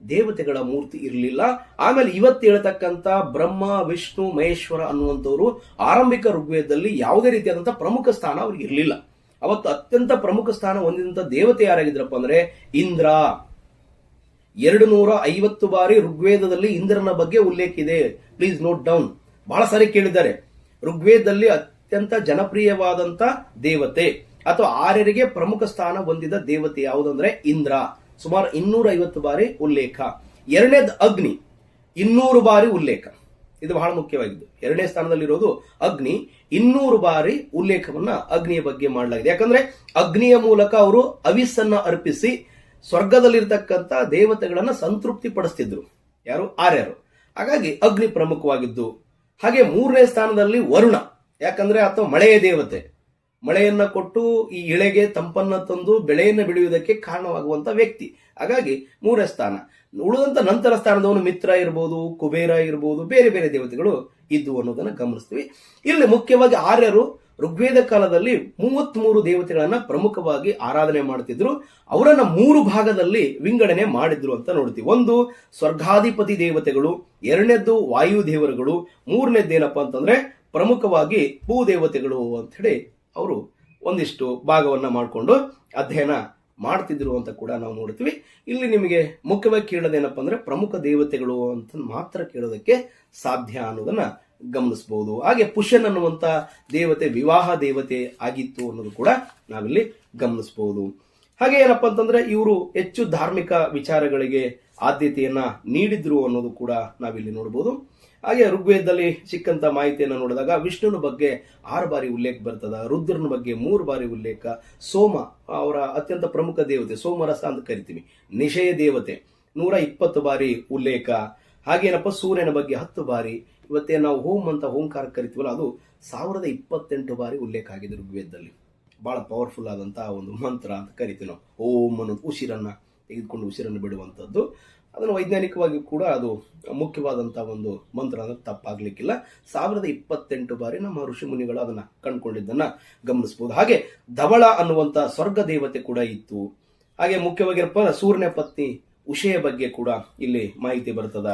ದೇವತೆಗಳ ಮೂರ್ತಿ ಇರಲಿಲ್ಲ. ಆಮೇಲೆ ಇವತ್ತು ಹೇಳ್ತಕ್ಕಂಥ ಬ್ರಹ್ಮ, ವಿಷ್ಣು, ಮಹೇಶ್ವರ ಅನ್ನುವಂಥವ್ರು ಆರಂಭಿಕ ಋಗ್ವೇದದಲ್ಲಿ ಯಾವುದೇ ರೀತಿಯಾದಂತಹ ಪ್ರಮುಖ ಸ್ಥಾನ ಅವ್ರಿಗೆ ಇರಲಿಲ್ಲ. ಅವತ್ತು ಅತ್ಯಂತ ಪ್ರಮುಖ ಸ್ಥಾನ ಹೊಂದಿದಂತ ದೇವತೆ ಯಾರಾಗಿದ್ರಪ್ಪ ಅಂದ್ರೆ ಇಂದ್ರ. 250 ಬಾರಿ ಋಗ್ವೇದದಲ್ಲಿ ಇಂದ್ರನ ಬಗ್ಗೆ ಉಲ್ಲೇಖ ಇದೆ. Please note down. ಬಹಳ ಸಾರಿ ಕೇಳಿದ್ದಾರೆ. ಋಗ್ವೇದದಲ್ಲಿ ಅತ್ಯಂತ ಜನಪ್ರಿಯವಾದಂತ ದೇವತೆ ಅಥವಾ ಆರ್ಯರಿಗೆ ಪ್ರಮುಖ ಸ್ಥಾನ ಹೊಂದಿದ ದೇವತೆ ಯಾವುದಂದ್ರೆ ಇಂದ್ರ. ಸುಮಾರು 250 ಬಾರಿ ಉಲ್ಲೇಖ. ಎರಡನೇದು ಅಗ್ನಿ, 200 ಬಾರಿ ಉಲ್ಲೇಖ. ಇದು ಬಹಳ ಮುಖ್ಯವಾಗಿದ್ದು. ಎರಡನೇ ಸ್ಥಾನದಲ್ಲಿರೋದು ಅಗ್ನಿ. 200 ಬಾರಿ ಉಲ್ಲೇಖವನ್ನ ಅಗ್ನಿಯ ಬಗ್ಗೆ ಮಾಡಲಾಗಿದೆ. ಯಾಕಂದ್ರೆ ಅಗ್ನಿಯ ಮೂಲಕ ಅವರು ಅವಿಸ್ಸನ್ನ ಅರ್ಪಿಸಿ ಸ್ವರ್ಗದಲ್ಲಿರ್ತಕ್ಕಂಥ ದೇವತೆಗಳನ್ನ ಸಂತೃಪ್ತಿ ಪಡಿಸ್ತಿದ್ರು. ಯಾರು? ಆರ್ಯರು. ಹಾಗಾಗಿ ಅಗ್ನಿ ಪ್ರಮುಖವಾಗಿದ್ದು. ಹಾಗೆ 3ನೇ ಸ್ಥಾನದಲ್ಲಿ ವರುಣ. ಯಾಕಂದ್ರೆ ಆತ ಮಳೆಯ ದೇವತೆ. ಮಳೆಯನ್ನ ಕೊಟ್ಟು ಈ ಇಳೆಗೆ ತಂಪನ್ನ ತಂದು ಬೆಳೆಯನ್ನು ಬೆಳೆಯುವುದಕ್ಕೆ ಕಾರಣವಾಗುವಂತ ವ್ಯಕ್ತಿ. ಹಾಗಾಗಿ 3ನೇ ಸ್ಥಾನ. ಉಳಿದಂತ ನಂತರ ಸ್ಥಾನದವನು ಮಿತ್ರ ಇರ್ಬೋದು, ಕುಬೇರ ಇರ್ಬೋದು, ಬೇರೆ ಬೇರೆ ದೇವತೆಗಳು ಇದ್ದು ಅನ್ನೋದನ್ನ ಗಮನಿಸ್ತೀವಿ. ಇಲ್ಲಿ ಮುಖ್ಯವಾಗಿ ಆರ್ಯರು ಋಗ್ವೇದ ಕಾಲದಲ್ಲಿ 33 ದೇವತೆಗಳನ್ನ ಪ್ರಮುಖವಾಗಿ ಆರಾಧನೆ ಮಾಡ್ತಿದ್ರು. ಅವರನ್ನ 3 ಭಾಗದಲ್ಲಿ ವಿಂಗಡಣೆ ಮಾಡಿದ್ರು ಅಂತ ನೋಡ್ತೀವಿ. ಒಂದು ಸ್ವರ್ಗಾಧಿಪತಿ ದೇವತೆಗಳು, ಎರಡನೇದ್ದು ವಾಯು ದೇವರುಗಳು, ಮೂರನೇದ್ದೇನಪ್ಪ ಅಂತಂದ್ರೆ ಪ್ರಮುಖವಾಗಿ ಭೂದೇವತೆಗಳು ಅಂತ ಹೇಳಿ ಅವರು ಒಂದಿಷ್ಟು ಭಾಗವನ್ನ ಮಾಡಿಕೊಂಡು ಅಧ್ಯಯನ ಮಾಡ್ತಿದ್ರು ಅಂತ ಕೂಡ ನಾವು ನೋಡ್ತೀವಿ. ಇಲ್ಲಿ ನಿಮಗೆ ಮುಖ್ಯವಾಗಿ ಕೇಳೋದೇನಪ್ಪ ಅಂದ್ರೆ ಪ್ರಮುಖ ದೇವತೆಗಳು ಅಂತ ಮಾತ್ರ ಕೇಳೋದಕ್ಕೆ ಸಾಧ್ಯ ಅನ್ನೋದನ್ನ ಗಮನಿಸಬಹುದು. ಹಾಗೆ ಪುಷ್ಯನ್ ಅನ್ನುವಂತ ದೇವತೆ ವಿವಾಹ ದೇವತೆ ಆಗಿತ್ತು ಅನ್ನೋದು ಕೂಡ ನಾವಿಲ್ಲಿ ಗಮನಿಸಬಹುದು. ಹಾಗೆ ಏನಪ್ಪಾ ಅಂತಂದ್ರೆ ಇವರು ಹೆಚ್ಚು ಧಾರ್ಮಿಕ ವಿಚಾರಗಳಿಗೆ ಆದ್ಯತೆಯನ್ನ ನೀಡಿದ್ರು ಅನ್ನೋದು ಕೂಡ ನಾವಿಲ್ಲಿ ನೋಡಬಹುದು. ಹಾಗೆ ಋಗ್ವೇದದಲ್ಲಿ ಸಿಕ್ಕಂತ ಮಾಹಿತಿಯನ್ನು ನೋಡಿದಾಗ ವಿಷ್ಣುನ ಬಗ್ಗೆ 6 ಬಾರಿ ಉಲ್ಲೇಖ ಬರ್ತದ, ರುದ್ರನ ಬಗ್ಗೆ 3 ಬಾರಿ ಉಲ್ಲೇಖ, ಸೋಮ ಅವರ ಅತ್ಯಂತ ಪ್ರಮುಖ ದೇವತೆ ಸೋಮರಸ ಅಂತ ಕರಿತೀವಿ, ನಿಶಯ ದೇವತೆ 120 ಬಾರಿ ಉಲ್ಲೇಖ. ಹಾಗೇನಪ್ಪ ಸೂರ್ಯನ ಬಗ್ಗೆ 10 ಬಾರಿ. ಇವತ್ತೇ ನಾವು ಓಂ ಅಂತ ಓಂಕಾರ ಕರಿತೀವಲ್ಲ, ಅದು 1028 ಬಾರಿ ಉಲ್ಲೇಖ ಆಗಿದೆ ಋಗ್ವೇದದಲ್ಲಿ. ಬಹಳ ಪವರ್ಫುಲ್ ಆದಂತಹ ಒಂದು ಮಂತ್ರ ಅಂತ ಕರಿತೀವಿ ನಾವು. ಓಂ ಅನ್ನೋದು ಉಸಿರನ್ನ ತೆಗೆದುಕೊಂಡು ಉಸಿರನ್ನು ಬಿಡುವಂಥದ್ದು. ಅದನ್ನು ವೈಜ್ಞಾನಿಕವಾಗಿ ಕೂಡ ಅದು ಮುಖ್ಯವಾದಂತಹ ಒಂದು ಮಂತ್ರ ಅಂದ್ರೆ ತಪ್ಪಾಗ್ಲಿಕ್ಕಿಲ್ಲ. 1028 ಬಾರಿ ನಮ್ಮ ಋಷಿ ಮುನಿಗಳು ಅದನ್ನ ಕಂಡುಕೊಂಡಿದ್ದನ್ನ ಗಮನಿಸಬಹುದು. ಹಾಗೆ ಧವಳ ಅನ್ನುವಂತ ಸ್ವರ್ಗ ದೇವತೆ ಕೂಡ ಇತ್ತು. ಹಾಗೆ ಮುಖ್ಯವಾಗಿರಪ್ಪ ಸೂರ್ಯನ ಪತ್ನಿ ಉಷೆಯ ಬಗ್ಗೆ ಕೂಡ ಇಲ್ಲಿ ಮಾಹಿತಿ ಬರ್ತದ.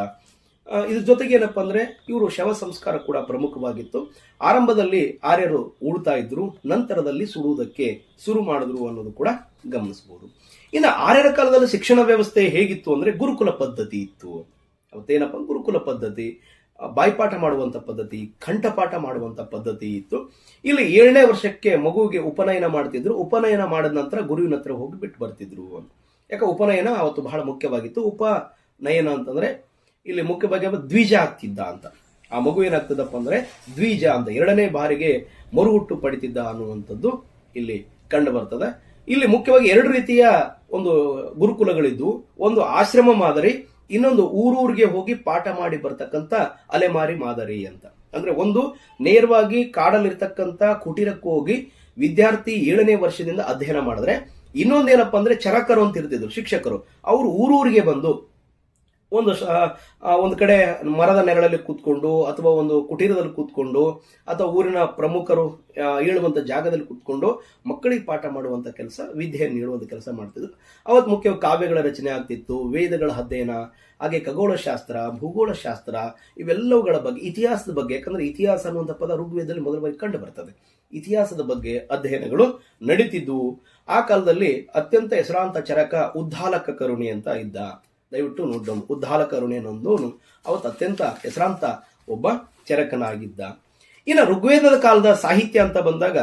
ಇದ್ರ ಜೊತೆಗೆ ಏನಪ್ಪಾ ಅಂದ್ರೆ ಇವರು ಶವ ಸಂಸ್ಕಾರ ಕೂಡ ಪ್ರಮುಖವಾಗಿತ್ತು. ಆರಂಭದಲ್ಲಿ ಆರ್ಯರು ಉಳ್ತಾ ಇದ್ರು, ನಂತರದಲ್ಲಿ ಸುಡುವುದಕ್ಕೆ ಶುರು ಮಾಡಿದ್ರು ಅನ್ನೋದು ಕೂಡ ಗಮನಿಸಬಹುದು. ಇನ್ನು ಆರ್ಯರ ಕಾಲದಲ್ಲಿ ಶಿಕ್ಷಣ ವ್ಯವಸ್ಥೆ ಹೇಗಿತ್ತು ಅಂದ್ರೆ ಗುರುಕುಲ ಪದ್ಧತಿ ಇತ್ತು. ಅವತ್ತೇನಪ್ಪ ಗುರುಕುಲ ಪದ್ಧತಿ, ಬಾಯ್ಪಾಠ ಮಾಡುವಂತ ಪದ್ಧತಿ, ಕಂಠಪಾಠ ಮಾಡುವಂತ ಪದ್ಧತಿ ಇತ್ತು. ಇಲ್ಲಿ 7ನೇ ವರ್ಷಕ್ಕೆ ಮಗುವಿಗೆ ಉಪನಯನ ಮಾಡ್ತಿದ್ರು. ಉಪನಯನ ಮಾಡಿದ ನಂತರ ಗುರುವಿನ ಹತ್ರ ಹೋಗಿ ಬಿಟ್ಟು ಬರ್ತಿದ್ರು. ಯಾಕೆ ಉಪನಯನ ಅವತ್ತು ಬಹಳ ಮುಖ್ಯವಾಗಿತ್ತು. ಉಪನಯನ ಅಂತಂದ್ರೆ ಇಲ್ಲಿ ಮುಖ್ಯವಾಗಿ ದ್ವಿಜ ಆಗ್ತಿದ್ದ ಅಂತ. ಆ ಮಗು ಏನಾಗ್ತದಪ್ಪ ಅಂದ್ರೆ ದ್ವಿಜ ಅಂತ 2ನೇ ಬಾರಿಗೆ ಮರುಹುಟ್ಟು ಪಡಿತಿದ್ದ ಅನ್ನುವಂಥದ್ದು ಇಲ್ಲಿ ಕಂಡು ಬರ್ತದೆ. ಇಲ್ಲಿ ಮುಖ್ಯವಾಗಿ 2 ರೀತಿಯ ಒಂದು ಗುರುಕುಲಗಳಿದ್ದು, ಒಂದು ಆಶ್ರಮ ಮಾದರಿ, ಇನ್ನೊಂದು ಊರೂರಿಗೆ ಹೋಗಿ ಪಾಠ ಮಾಡಿ ಬರ್ತಕ್ಕಂಥ ಅಲೆಮಾರಿ ಮಾದರಿ ಅಂತ. ಅಂದ್ರೆ ಒಂದು ನೇರವಾಗಿ ಕಾಡಲ್ಲಿರ್ತಕ್ಕಂಥ ಕುಟೀರಕ್ಕೆ ಹೋಗಿ ವಿದ್ಯಾರ್ಥಿ 7ನೇ ವರ್ಷದಿಂದ ಅಧ್ಯಯನ ಮಾಡಿದ್ರೆ, ಇನ್ನೊಂದೇನಪ್ಪ ಅಂದ್ರೆ ಚರಕರು ಅಂತ ಇರ್ತಿದ್ರು ಶಿಕ್ಷಕರು. ಅವರು ಊರೂರಿಗೆ ಬಂದು ಒಂದು ಕಡೆ ಮರದ ನೆರಳಲ್ಲಿ ಕೂತ್ಕೊಂಡು ಅಥವಾ ಒಂದು ಕುಟೀರದಲ್ಲಿ ಕೂತ್ಕೊಂಡು ಅಥವಾ ಊರಿನ ಪ್ರಮುಖರು ಹೇಳುವಂತ ಜಾಗದಲ್ಲಿ ಕೂತ್ಕೊಂಡು ಮಕ್ಕಳಿಗೆ ಪಾಠ ಮಾಡುವಂತ ಕೆಲಸ, ವಿದ್ಯೆಯನ್ನು ನೀಡುವಂತ ಕೆಲಸ ಮಾಡ್ತಿದ್ರು. ಅವತ್ತು ಮುಖ್ಯವಾಗಿ ಕಾವ್ಯಗಳ ರಚನೆ ಆಗ್ತಿತ್ತು, ವೇದಗಳ ಅಧ್ಯಯನ, ಹಾಗೆ ಖಗೋಳಶಾಸ್ತ್ರ, ಭೂಗೋಳಶಾಸ್ತ್ರ, ಇವೆಲ್ಲವುಗಳ ಬಗ್ಗೆ, ಇತಿಹಾಸದ ಬಗ್ಗೆ, ಯಾಕಂದ್ರೆ ಇತಿಹಾಸ ಅನ್ನುವಂಥ ಪದ ಋಗ್ವೇದದಲ್ಲಿ ಮೊದಲ ಬಾರಿ ಕಂಡು ಬರ್ತದೆ. ಇತಿಹಾಸದ ಬಗ್ಗೆ ಅಧ್ಯಯನಗಳು ನಡೀತಿದ್ವು. ಆ ಕಾಲದಲ್ಲಿ ಅತ್ಯಂತ ಹೆಸರಾಂತ ಚರಕ ಉದ್ದಾಲಕ ಕರುಣಿ ಅಂತ ಇದ್ದ. ದಯವಿಟ್ಟು ನೋಡೋಣ, ಉದ್ದಾಲಕ ಕರುಣಿ ಅನ್ನೊಂದು ಅವತ್ತು ಅತ್ಯಂತ ಹೆಸರಾಂತ ಒಬ್ಬ ಚರಕನಾಗಿದ್ದ. ಇನ್ನು ಋಗ್ವೇದದ ಕಾಲದ ಸಾಹಿತ್ಯ ಅಂತ ಬಂದಾಗ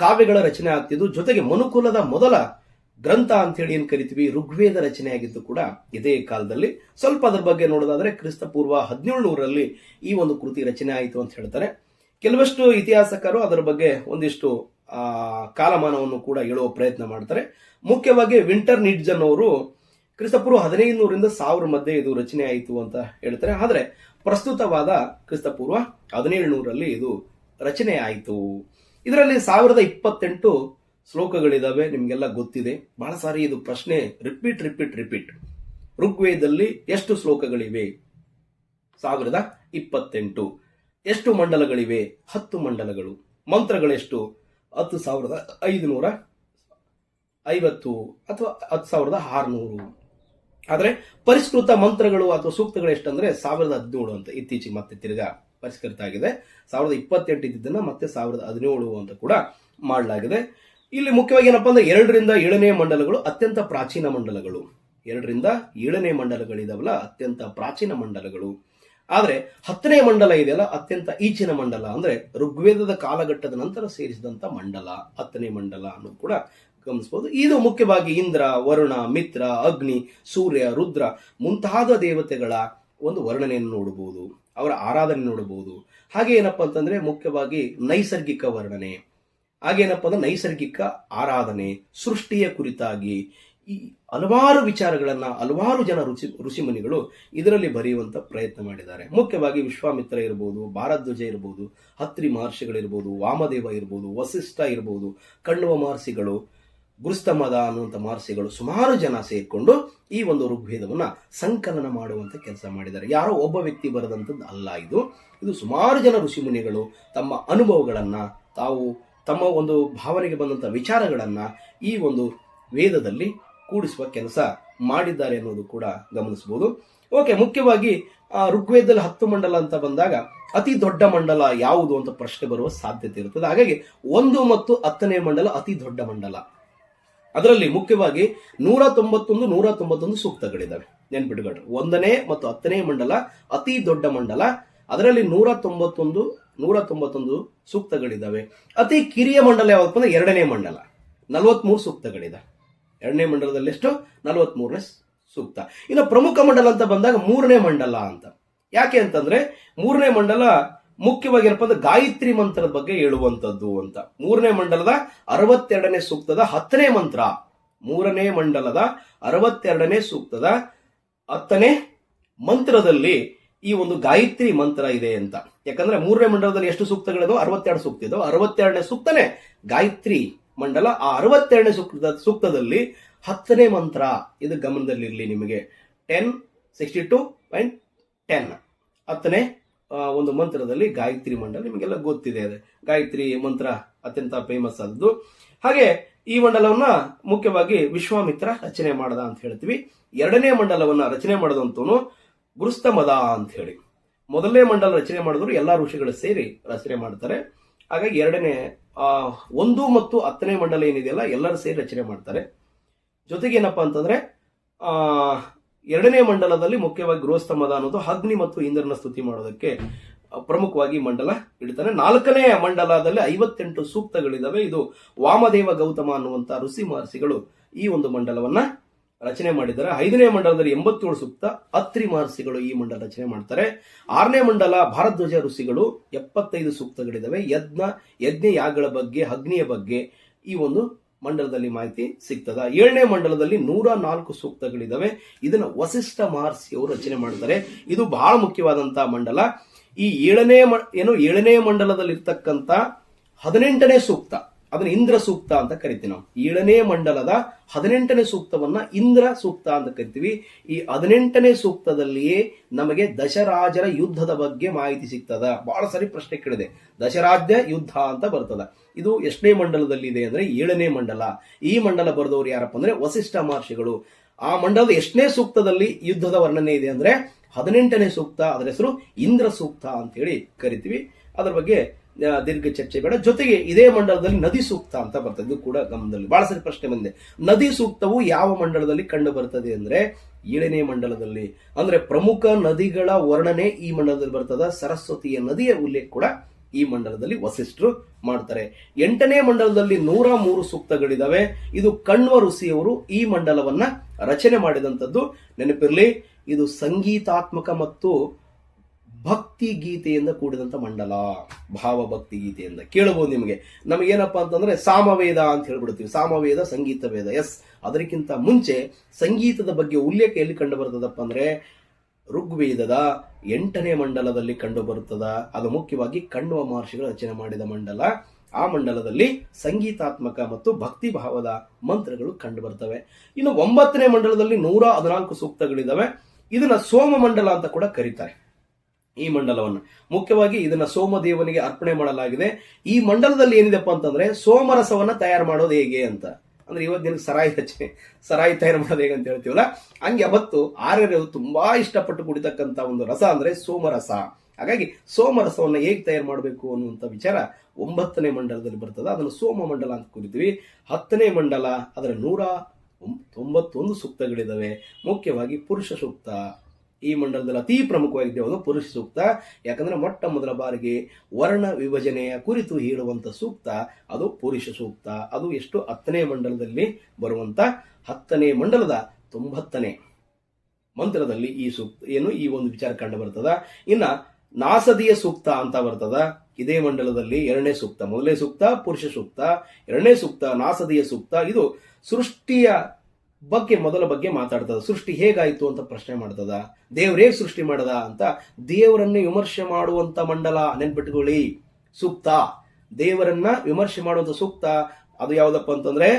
ಕಾವ್ಯಗಳ ರಚನೆ ಆಗ್ತಿದ್ದು, ಜೊತೆಗೆ ಮನುಕುಲದ ಮೊದಲ ಗ್ರಂಥ ಅಂತ ಹೇಳಿ ಏನ್ ಕರಿತೀವಿ ಋಗ್ವೇದ ರಚನೆ ಆಗಿದ್ದು ಕೂಡ ಇದೇ ಕಾಲದಲ್ಲಿ. ಸ್ವಲ್ಪ ಅದರ ಬಗ್ಗೆ ನೋಡೋದಾದ್ರೆ ಕ್ರಿಸ್ತಪೂರ್ವ 1700ರಲ್ಲಿ ಈ ಒಂದು ಕೃತಿ ರಚನೆ ಆಯಿತು ಅಂತ ಹೇಳ್ತಾರೆ. ಕೆಲವಷ್ಟು ಇತಿಹಾಸಕರು ಅದರ ಬಗ್ಗೆ ಒಂದಿಷ್ಟು ಕಾಲಮಾನವನ್ನು ಕೂಡ ಹೇಳುವ ಪ್ರಯತ್ನ ಮಾಡ್ತಾರೆ. ಮುಖ್ಯವಾಗಿ ವಿಂಟರ್ ನಿಡ್ಜನ್ ಅವರು ಕ್ರಿಸ್ತಪೂರ್ವ 1500ರಿಂದ 1000 ಮಧ್ಯೆ ಇದು ರಚನೆ ಆಯಿತು ಅಂತ ಹೇಳ್ತಾರೆ. ಆದ್ರೆ ಪ್ರಸ್ತುತವಾದ ಕ್ರಿಸ್ತಪೂರ್ವ 1700ರಲ್ಲಿ ಇದು ರಚನೆ ಆಯಿತು. ಇದರಲ್ಲಿ 1028 ಶ್ಲೋಕಗಳಿದಾವೆ, ನಿಮ್ಗೆಲ್ಲ ಗೊತ್ತಿದೆ. ಬಹಳ ಸಾರಿ ಇದು ಪ್ರಶ್ನೆ ರಿಪೀಟ್. ಋಗ್ವೇದದಲ್ಲಿ ಎಷ್ಟು ಶ್ಲೋಕಗಳಿವೆ? 1028. ಎಷ್ಟು ಮಂಡಲಗಳಿವೆ? 10 ಮಂಡಲಗಳು. ಮಂತ್ರಗಳೆಷ್ಟು? 10,550 ಅಥವಾ 10,600. ಆದ್ರೆ ಪರಿಷ್ಕೃತ ಮಂತ್ರಗಳು ಅಥವಾ ಸೂಕ್ತಗಳು ಎಷ್ಟಂದ್ರೆ 1017 ಅಂತ ಇತ್ತೀಚೆಗೆ ಮತ್ತೆ ತಿರ್ಗಾ ಪರಿಷ್ಕೃತ ಆಗಿದೆ. 1028 ಇದ್ದನ್ನ ಮತ್ತೆ 1017 ಅಂತ ಕೂಡ ಮಾಡಲಾಗಿದೆ. ಇಲ್ಲಿ ಮುಖ್ಯವಾಗಿ ಏನಪ್ಪಾ ಅಂದ್ರೆ 2ರಿಂದ 7ನೇ ಮಂಡಲಗಳು ಅತ್ಯಂತ ಪ್ರಾಚೀನ ಮಂಡಲಗಳು. 2ರಿಂದ 7ನೇ ಮಂಡಲಗಳಿದಾವಲ್ಲ ಅತ್ಯಂತ ಪ್ರಾಚೀನ ಮಂಡಲಗಳು. ಆದ್ರೆ 10ನೇ ಮಂಡಲ ಇದೆಯಲ್ಲ ಅತ್ಯಂತ ಈಚಿನ ಮಂಡಲ, ಅಂದ್ರೆ ಋಗ್ವೇದದ ಕಾಲಘಟ್ಟದ ನಂತರ ಸೇರಿಸಿದಂತ ಮಂಡಲ 10ನೇ ಮಂಡಲ ಅನ್ನೋದು ಕೂಡ ಗಮನಿಸಬಹುದು. ಇದು ಮುಖ್ಯವಾಗಿ ಇಂದ್ರ, ವರುಣ, ಮಿತ್ರ, ಅಗ್ನಿ, ಸೂರ್ಯ, ರುದ್ರ ಮುಂತಾದ ದೇವತೆಗಳ ಒಂದು ವರ್ಣನೆಯನ್ನು ನೋಡಬಹುದು, ಅವರ ಆರಾಧನೆ ನೋಡಬಹುದು. ಹಾಗೆ ಏನಪ್ಪಾ ಅಂತಂದ್ರೆ ಮುಖ್ಯವಾಗಿ ನೈಸರ್ಗಿಕ ವರ್ಣನೆ, ಹಾಗೇನಪ್ಪ ಅಂದ್ರೆ ನೈಸರ್ಗಿಕ ಆರಾಧನೆ, ಸೃಷ್ಟಿಯ ಕುರಿತಾಗಿ ಈ ಹಲವಾರು ವಿಚಾರಗಳನ್ನ ಹಲವಾರು ಜನ ಋಷಿಮುನಿಗಳು ಇದರಲ್ಲಿ ಬರೆಯುವಂತ ಪ್ರಯತ್ನ ಮಾಡಿದ್ದಾರೆ. ಮುಖ್ಯವಾಗಿ ವಿಶ್ವಾಮಿತ್ರ ಇರಬಹುದು, ಭಾರದ್ವಾಜ ಇರಬಹುದು, ಹತ್ರಿ ಮಹರ್ಷಿಗಳಿರ್ಬೋದು, ವಾಮದೇವ ಇರಬಹುದು, ವಸಿಷ್ಠ ಇರಬಹುದು, ಕಣ್ವ ಮಹರ್ಷಿಗಳು, ಗುರುಸ್ತಮದ ಅನ್ನುವಂಥ ಮಹರ್ಷಿಗಳು, ಸುಮಾರು ಜನ ಸೇರ್ಕೊಂಡು ಈ ಒಂದು ಋಗ್ವೇದವನ್ನ ಸಂಕಲನ ಮಾಡುವಂತ ಕೆಲಸ ಮಾಡಿದ್ದಾರೆ. ಯಾರೋ ಒಬ್ಬ ವ್ಯಕ್ತಿ ಬರೆದಂಥದ್ದು ಅಲ್ಲ ಇದು ಸುಮಾರು ಜನ ಋಷಿಮುನಿಗಳು ತಮ್ಮ ಅನುಭವಗಳನ್ನ, ತಾವು ತಮ್ಮ ಒಂದು ಭಾವನೆಗೆ ಬಂದಂತ ವಿಚಾರಗಳನ್ನ ಈ ಒಂದು ವೇದದಲ್ಲಿ ಕೂಡಿಸುವ ಕೆಲಸ ಮಾಡಿದ್ದಾರೆ ಅನ್ನೋದು ಕೂಡ ಗಮನಿಸಬಹುದು. ಓಕೆ, ಮುಖ್ಯವಾಗಿ ಋಗ್ವೇದದಲ್ಲಿ 10 ಮಂಡಲ ಅಂತ ಬಂದಾಗ ಅತಿ ದೊಡ್ಡ ಮಂಡಲ ಯಾವುದು ಅಂತ ಪ್ರಶ್ನೆ ಬರುವ ಸಾಧ್ಯತೆ ಇರುತ್ತದೆ. ಹಾಗಾಗಿ 1 ಮತ್ತು 10ನೇ ಮಂಡಲ ಅತಿ ದೊಡ್ಡ ಮಂಡಲ. ಅದರಲ್ಲಿ ಮುಖ್ಯವಾಗಿ 191 ಸೂಕ್ತಗಳಿದ್ದಾವೆ. ನೆನ್ಪಿಟ್ಕೊಳ್ರಿ, 1ನೇ ಮತ್ತು 10ನೇ ಮಂಡಲ ಅತಿ ದೊಡ್ಡ ಮಂಡಲ. ಅದರಲ್ಲಿ 191 ಸೂಕ್ತಗಳಿದ್ದಾವೆ. ಅತಿ ಕಿರಿಯ ಮಂಡಲ ಯಾವಪ್ಪ ಅಂದ್ರೆ 2ನೇ ಮಂಡಲ, 43 ಸೂಕ್ತಗಳಿದೆ. 2ನೇ ಮಂಡಲದಲ್ಲಿ ಎಷ್ಟು? 43ನೇ ಸೂಕ್ತ. ಇನ್ನು ಪ್ರಮುಖ ಮಂಡಲ ಅಂತ ಬಂದಾಗ 3ನೇ ಮಂಡಲ ಅಂತ. ಯಾಕೆ ಅಂತಂದ್ರೆ 3ನೇ ಮಂಡಲ ಮುಖ್ಯವಾಗಿ ಏನಪ್ಪ ಅಂದ್ರೆ ಗಾಯತ್ರಿ ಮಂತ್ರದ ಬಗ್ಗೆ ಹೇಳುವಂತದ್ದು ಅಂತ. 3ನೇ ಮಂಡಲದ 62ನೇ ಸೂಕ್ತದ 10ನೇ ಮಂತ್ರ, 3ನೇ ಮಂಡಲದ 62ನೇ ಸೂಕ್ತದ 10ನೇ ಮಂತ್ರದಲ್ಲಿ ಈ ಒಂದು ಗಾಯತ್ರಿ ಮಂತ್ರ ಇದೆ ಅಂತ. ಯಾಕಂದ್ರೆ 3ನೇ ಮಂಡಲದಲ್ಲಿ ಎಷ್ಟು ಸೂಕ್ತಗಳಿದೋ? 62 ಸೂಕ್ತ ಇದಾವೆ. 62ನೇ ಸೂಕ್ತನೇ ಗಾಯತ್ರಿ ಮಂಡಲ. ಆ 62ನೇ ಸೂಕ್ತದಲ್ಲಿ 10ನೇ ಮಂತ್ರ, ಇದು ಗಮನದಲ್ಲಿರಲಿ ನಿಮಗೆ. 1062.10 10ನೇ ಒಂದು ಮಂತ್ರದಲ್ಲಿ ಗಾಯತ್ರಿ ಮಂಡಲ, ನಿಮಗೆಲ್ಲ ಗೊತ್ತಿದೆ. ಅದೇ ಗಾಯತ್ರಿ ಮಂತ್ರ ಅತ್ಯಂತ ಫೇಮಸ್ ಆದದ್ದು. ಹಾಗೆ ಈ ಮಂಡಲವನ್ನ ಮುಖ್ಯವಾಗಿ ವಿಶ್ವಾಮಿತ್ರ ರಚನೆ ಮಾಡದ ಅಂತ ಹೇಳ್ತೀವಿ. 2ನೇ ಮಂಡಲವನ್ನ ರಚನೆ ಮಾಡದಂತವನು ಗುರುಸ್ತಮದ ಅಂತ ಹೇಳಿ. 1ನೇ ಮಂಡಲ ರಚನೆ ಮಾಡಿದ್ರು ಎಲ್ಲಾ ಋಷಿಗಳು ಸೇರಿ ರಚನೆ ಮಾಡ್ತಾರೆ. ಹಾಗಾಗಿ 1 ಮತ್ತು 10ನೇ ಮಂಡಲ ಏನಿದೆಯಲ್ಲ ಎಲ್ಲರೂ ಸೇರಿ ರಚನೆ ಮಾಡ್ತಾರೆ. ಜೊತೆಗೆ ಏನಪ್ಪಾ ಅಂತಂದ್ರೆ 2ನೇ ಮಂಡಲದಲ್ಲಿ ಮುಖ್ಯವಾಗಿ ಗೃಹಸ್ಥಮದ ಅನ್ನೋದು ಅಗ್ನಿ ಮತ್ತು ಇಂದ್ರನ ಸ್ತುತಿ ಮಾಡೋದಕ್ಕೆ ಪ್ರಮುಖವಾಗಿ ಮಂಡಲ ಇಡ್ತಾನೆ. 4ನೇ ಮಂಡಲದಲ್ಲಿ 58 ಸೂಕ್ತಗಳಿದಾವೆ. ಇದು ವಾಮದೇವ ಗೌತಮ ಅನ್ನುವಂತ ಋಷಿ ಮಹರ್ಷಿಗಳು ಈ ಒಂದು ಮಂಡಲವನ್ನ ರಚನೆ ಮಾಡಿದ್ದಾರೆ. 5ನೇ ಮಂಡಲದಲ್ಲಿ 87 ಸೂಕ್ತ ಅತ್ರಿ ಮಹರ್ಷಿಗಳು ಈ ಮಂಡಲ ರಚನೆ ಮಾಡ್ತಾರೆ. 6ನೇ ಮಂಡಲ ಭಾರದ್ವಾಜ ಋಷಿಗಳು 75 ಸೂಕ್ತಗಳಿದಾವೆ. ಯಜ್ಞ ಯಾಗಗಳ ಬಗ್ಗೆ, ಅಗ್ನಿಯ ಬಗ್ಗೆ ಈ ಒಂದು ಮಂಡಲದಲ್ಲಿ ಮಾಹಿತಿ ಸಿಗ್ತದ. 7ನೇ ಮಂಡಲದಲ್ಲಿ 104 ಸೂಕ್ತಗಳಿದಾವೆ. ಇದನ್ನ ವಸಿಷ್ಠ ಮಹರ್ಷಿಯವರು ರಚನೆ ಮಾಡ್ತಾರೆ. ಇದು ಬಹಳ ಮುಖ್ಯವಾದಂತಹ ಮಂಡಲ. ಈ 7ನೇ ಮಂಡಲದಲ್ಲಿ ಇರ್ತಕ್ಕಂಥ 18ನೇ ಸೂಕ್ತ, ಅದನ್ನ ಇಂದ್ರ ಸೂಕ್ತ ಅಂತ ಕರಿತೀವಿ ನಾವು. 7ನೇ ಮಂಡಲದ 18ನೇ ಸೂಕ್ತವನ್ನ ಇಂದ್ರ ಸೂಕ್ತ ಅಂತ ಕರಿತೀವಿ. ಈ 18ನೇ ಸೂಕ್ತದಲ್ಲಿಯೇ ನಮಗೆ ದಶರಾಜರ ಯುದ್ಧದ ಬಗ್ಗೆ ಮಾಹಿತಿ ಸಿಗ್ತದ. ಬಹಳ ಸರಿ ಪ್ರಶ್ನೆ ಕೇಳಿದೆ. ದಶರಾಜ್ಯ ಯುದ್ಧ ಅಂತ ಬರ್ತದ. ಇದು ಎಷ್ಟನೇ ಮಂಡಲದಲ್ಲಿ ಇದೆ ಅಂದ್ರೆ 7ನೇ ಮಂಡಲ. ಈ ಮಂಡಲ ಬರೆದವರು ಯಾರಪ್ಪ ಅಂದ್ರೆ ವಸಿಷ್ಠ ಮಹರ್ಷಿಗಳು. ಆ ಮಂಡಲದ ಎಷ್ಟನೇ ಸೂಕ್ತದಲ್ಲಿ ಯುದ್ಧದ ವರ್ಣನೆ ಇದೆ ಅಂದ್ರೆ 18ನೇ ಸೂಕ್ತ. ಅದರ ಹೆಸರು ಇಂದ್ರ ಸೂಕ್ತ ಅಂತ ಹೇಳಿ ಕರಿತೀವಿ. ಅದರ ಬಗ್ಗೆ ದೀರ್ಘ ಚರ್ಚೆ ಬೇಡ. ಜೊತೆಗೆ ಇದೇ ಮಂಡಲದಲ್ಲಿ ನದಿ ಸೂಕ್ತ ಅಂತ ಬರ್ತದೆ. ಇದು ಕೂಡ ಗಮನದಲ್ಲಿ ಬಹಳ ಸರಿ ಪ್ರಶ್ನೆ ಬಂದಿದೆ. ನದಿ ಸೂಕ್ತವು ಯಾವ ಮಂಡಲದಲ್ಲಿ ಕಂಡು ಬರ್ತದೆ ಅಂದ್ರೆ 7ನೇ ಮಂಡಲದಲ್ಲಿ. ಅಂದ್ರೆ ಪ್ರಮುಖ ನದಿಗಳ ವರ್ಣನೆ ಈ ಮಂಡಲದಲ್ಲಿ ಬರ್ತದ. ಸರಸ್ವತಿಯ ನದಿಯ ಉಲ್ಲೇಖ ಕೂಡ ಈ ಮಂಡಲದಲ್ಲಿ ವಸಿಷ್ಠರು ಮಾಡ್ತಾರೆ. 8ನೇ ಮಂಡಲದಲ್ಲಿ 103 ಸೂಕ್ತಗಳಿದಾವೆ. ಇದು ಕಣ್ವ ಋಷಿಯವರು ಈ ಮಂಡಲವನ್ನ ರಚನೆ ಮಾಡಿದಂಥದ್ದು. ನೆನಪಿರ್ಲಿ, ಇದು ಸಂಗೀತಾತ್ಮಕ ಮತ್ತು ಭಕ್ತಿ ಗೀತೆಯಿಂದ ಕೂಡಿದಂತ ಮಂಡಲ. ಭಾವಭಕ್ತಿ ಗೀತೆಯಿಂದ ಕೇಳಬಹುದು. ನಮಗೇನಪ್ಪಾ ಅಂತಂದ್ರೆ ಸಾಮವೇದ ಅಂತ ಹೇಳ್ಬಿಡ್ತೀವಿ. ಸಾಮವೇದ ಸಂಗೀತ ವೇದ. ಎಸ್, ಅದಕ್ಕಿಂತ ಮುಂಚೆ ಸಂಗೀತದ ಬಗ್ಗೆ ಉಲ್ಲೇಖ ಎಲ್ಲಿ ಕಂಡು ಬರ್ತದಪ್ಪ ಅಂದ್ರೆ ಋಗ್ವೇದದ 8ನೇ ಮಂಡಲದಲ್ಲಿ ಕಂಡು ಬರುತ್ತದ. ಅದು ಮುಖ್ಯವಾಗಿ ಕಣ್ವ ಮಹರ್ಷಿಗಳು ರಚನೆ ಮಾಡಿದ ಮಂಡಲ. ಆ ಮಂಡಲದಲ್ಲಿ ಸಂಗೀತಾತ್ಮಕ ಮತ್ತು ಭಕ್ತಿ ಭಾವದ ಮಂತ್ರಗಳು ಕಂಡು ಬರ್ತವೆ. ಇನ್ನು 9ನೇ ಮಂಡಲದಲ್ಲಿ 114 ಸೂಕ್ತಗಳಿದಾವೆ. ಇದನ್ನ ಸೋಮ ಮಂಡಲ ಅಂತ ಕೂಡ ಕರೀತಾರೆ. ಈ ಮಂಡಲವನ್ನು ಮುಖ್ಯವಾಗಿ ಇದನ್ನ ಸೋಮದೇವನಿಗೆ ಅರ್ಪಣೆ ಮಾಡಲಾಗಿದೆ. ಈ ಮಂಡಲದಲ್ಲಿ ಏನಿದೆಪ್ಪ ಅಂತಂದ್ರೆ ಸೋಮರಸವನ್ನ ತಯಾರು ಮಾಡೋದು ಹೇಗೆ ಅಂತ. ಅಂದ್ರೆ ಇವತ್ತು ದಿನಕ್ಕೆ ಸರಾಯಿ ತಯಾರು ಮಾಡೋದು ಹೇಗೆ ಅಂತ ಹೇಳ್ತೀವಲ್ಲ, ಹಂಗೆ ಅವತ್ತು ಆರ್ಯರು ತುಂಬಾ ಇಷ್ಟಪಟ್ಟು ಕುಡಿತಕ್ಕಂತ ಒಂದು ರಸ ಅಂದ್ರೆ ಸೋಮರಸ. ಹಾಗಾಗಿ ಸೋಮರಸವನ್ನ ಹೇಗೆ ತಯಾರು ಮಾಡಬೇಕು ಅನ್ನುವಂಥ ವಿಚಾರ 9ನೇ ಮಂಡಲದಲ್ಲಿ ಬರ್ತದೆ. ಅದನ್ನು ಸೋಮ ಮಂಡಲ ಅಂತ ಕರಿತೀವಿ. 10ನೇ ಮಂಡಲ, ಅದರ 191 ಸೂಕ್ತಗಳಿದಾವೆ. ಮುಖ್ಯವಾಗಿ ಪುರುಷ ಸೂಕ್ತ ಈ ಮಂಡಲದಲ್ಲಿ ಅತಿ ಪ್ರಮುಖವಾಗಿದೆ ಒಂದು ಪುರುಷ ಸೂಕ್ತ. ಯಾಕಂದ್ರೆ ಮೊಟ್ಟ ಮೊದಲ ಬಾರಿಗೆ ವರ್ಣ ವಿಭಜನೆಯ ಕುರಿತು ಹೇಳುವಂತ ಸೂಕ್ತ ಅದು ಪುರುಷ ಸೂಕ್ತ. ಅದು ಎಷ್ಟು 10ನೇ ಮಂಡಲದಲ್ಲಿ ಬರುವಂತ 10ನೇ ಮಂಡಲದ 90ನೇ ಮಂತ್ರದಲ್ಲಿ ಈ ಸೂಕ್ತ ಈ ಒಂದು ವಿಚಾರ ಕಂಡು ಬರ್ತದ. ಇನ್ನ ನಾಸದಿಯ ಸೂಕ್ತ ಅಂತ ಬರ್ತದ. ಇದೇ ಮಂಡಲದಲ್ಲಿ 2ನೇ ಸೂಕ್ತ. ಮೊದಲನೇ ಸೂಕ್ತ ಪುರುಷ ಸೂಕ್ತ, 2ನೇ ಸೂಕ್ತ ನಾಸದಿಯ ಸೂಕ್ತ. ಇದು ಸೃಷ್ಟಿಯ ಮೊದಲ ಬಗ್ಗೆ ಮಾತಾಡ್ತದ. ಸೃಷ್ಟಿ ಹೇಗಾಯ್ತು ಅಂತ ಪ್ರಶ್ನೆ ಮಾಡ್ತದ. ದೇವ್ರ ಹೇಗ್ ಸೃಷ್ಟಿ ಮಾಡದ ಅಂತ ದೇವರನ್ನ ವಿಮರ್ಶೆ ಮಾಡುವಂತ ಮಂಡಲ. ನೆನ್ಪಿಟ್ಕೊಳ್ಳಿ, ಸೂಕ್ತ ದೇವರನ್ನ ವಿಮರ್ಶೆ ಮಾಡುವಂತ ಸೂಕ್ತ ಅದು ಯಾವ್ದಪ್ಪ ಅಂತಂದ್ರೆ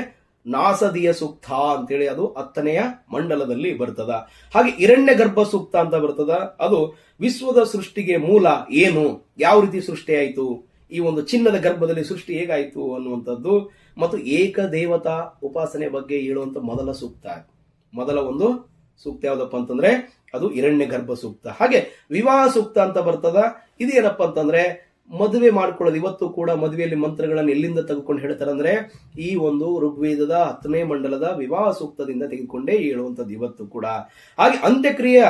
ನಾಸದಿಯ ಸೂಕ್ತ ಅಂತೇಳಿ. ಅದು 10ನೇ ಮಂಡಲದಲ್ಲಿ ಬರ್ತದ. ಹಾಗೆ ಹಿರಣ್ಯ ಗರ್ಭ ಸೂಕ್ತ ಅಂತ ಬರ್ತದ. ಅದು ವಿಶ್ವದ ಸೃಷ್ಟಿಗೆ ಮೂಲ ಏನು, ಯಾವ ರೀತಿ ಸೃಷ್ಟಿ ಆಯಿತು, ಈ ಒಂದು ಚಿನ್ನದ ಗರ್ಭದಲ್ಲಿ ಸೃಷ್ಟಿ ಹೇಗಾಯಿತು ಅನ್ನುವಂಥದ್ದು ಮತ್ತು ಏಕದೇವತಾ ಉಪಾಸನೆ ಬಗ್ಗೆ ಹೇಳುವಂತ ಮೊದಲ ಒಂದು ಸೂಕ್ತ ಯಾವ್ದಪ್ಪ ಅಂತಂದ್ರೆ ಅದು ಹಿರಣ್ಯ ಗರ್ಭ ಸೂಕ್ತ. ಹಾಗೆ ವಿವಾಹ ಸೂಕ್ತ ಅಂತ ಬರ್ತದ. ಇದೇನಪ್ಪ ಅಂತಂದ್ರೆ ಮದುವೆ ಮಾಡ್ಕೊಳ್ಳೋದು. ಇವತ್ತು ಕೂಡ ಮದುವೆಯಲ್ಲಿ ಮಂತ್ರಗಳನ್ನು ಎಲ್ಲಿಂದ ತೆಗೆದುಕೊಂಡು ಹೇಳ್ತಾರೆ ಅಂದ್ರೆ ಈ ಒಂದು ಋಗ್ವೇದದ 10ನೇ ಮಂಡಲದ ವಿವಾಹ ಸೂಕ್ತದಿಂದ ತೆಗೆದುಕೊಂಡೇ ಹೇಳುವಂಥದ್ದು ಇವತ್ತು ಕೂಡ. ಹಾಗೆ ಅಂತ್ಯಕ್ರಿಯೆ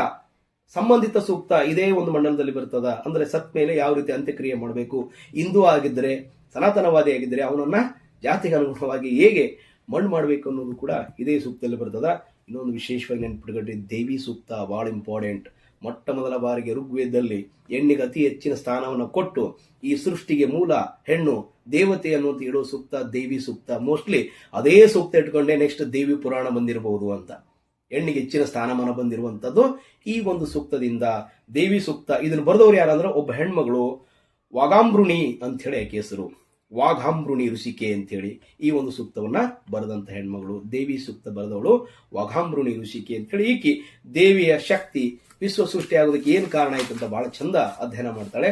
ಸಂಬಂಧಿತ ಸೂಕ್ತ ಇದೇ ಒಂದು ಮಂಡಲದಲ್ಲಿ ಬರ್ತದ. ಅಂದ್ರೆ ಸತ್ ಮೇಲೆ ಯಾವ ರೀತಿ ಅಂತ್ಯಕ್ರಿಯೆ ಮಾಡಬೇಕು, ಹಿಂದೂ ಆಗಿದ್ರೆ ಸನಾತನವಾದಿ ಆಗಿದ್ರೆ ಅವನನ್ನ ಜಾತಿಗೆ ಅನುಗುಣವಾಗಿ ಹೇಗೆ ಮಣ್ಣು ಮಾಡಬೇಕು ಅನ್ನೋದು ಕೂಡ ಇದೇ ಸೂಕ್ತದಲ್ಲಿ ಬರ್ತದ. ಇನ್ನೊಂದು ವಿಶೇಷವಾಗಿ ನೆನಪಿಟ್ಕೊಂಡ್ರೆ ದೇವಿ ಸೂಕ್ತ ಬಹಳ ಇಂಪಾರ್ಟೆಂಟ್. ಮೊಟ್ಟ ಮೊದಲ ಬಾರಿಗೆ ಋಗ್ವೇದದಲ್ಲಿ ಹೆಣ್ಣಿಗೆ ಅತಿ ಹೆಚ್ಚಿನ ಸ್ಥಾನವನ್ನು ಕೊಟ್ಟು ಈ ಸೃಷ್ಟಿಗೆ ಮೂಲ ಹೆಣ್ಣು ದೇವತೆ ಅನ್ನುವಂತ ಹೇಳೋ ಸೂಕ್ತ ದೇವಿ ಸೂಕ್ತ. ಮೋಸ್ಟ್ಲಿ ಅದೇ ಸೂಕ್ತ ಇಟ್ಕೊಂಡೆ ನೆಕ್ಸ್ಟ್ ದೇವಿ ಪುರಾಣ ಬಂದಿರಬಹುದು ಅಂತ. ಹೆಣ್ಣಿಗೆ ಹೆಚ್ಚಿನ ಸ್ಥಾನಮಾನ ಬಂದಿರುವಂತದ್ದು ಈ ಒಂದು ಸೂಕ್ತದಿಂದ. ದೇವಿ ಸೂಕ್ತ ಇದನ್ನು ಬರೆದವರು ಯಾರಂದ್ರೆ ಒಬ್ಬ ಹೆಣ್ಮಗಳು ವಾಗಾಂಬ್ರುಣಿ ಅಂತ ಹೇಳಿ ಆಕೆ ಹೆಸರು. ವಾಘಾಂಬ್ರುಣಿ ಋಷಿಕೆ ಅಂತೇಳಿ ಈ ಒಂದು ಸೂಕ್ತವನ್ನ ಬರೆದಂತ ಹೆಣ್ಮಗಳು. ದೇವಿ ಸೂಕ್ತ ಬರೆದವಳು ವಾಘಾಂಬ್ರುಣಿ ಋಷಿಕೆ ಅಂತೇಳಿ. ಈಕಿ ದೇವಿಯ ಶಕ್ತಿ ವಿಶ್ವ ಸೃಷ್ಟಿ ಆಗೋದಕ್ಕೆ ಏನ್ ಕಾರಣ ಆಯ್ತು ಅಂತ ಬಹಳ ಚಂದ ಅಧ್ಯಯನ ಮಾಡ್ತಾಳೆ.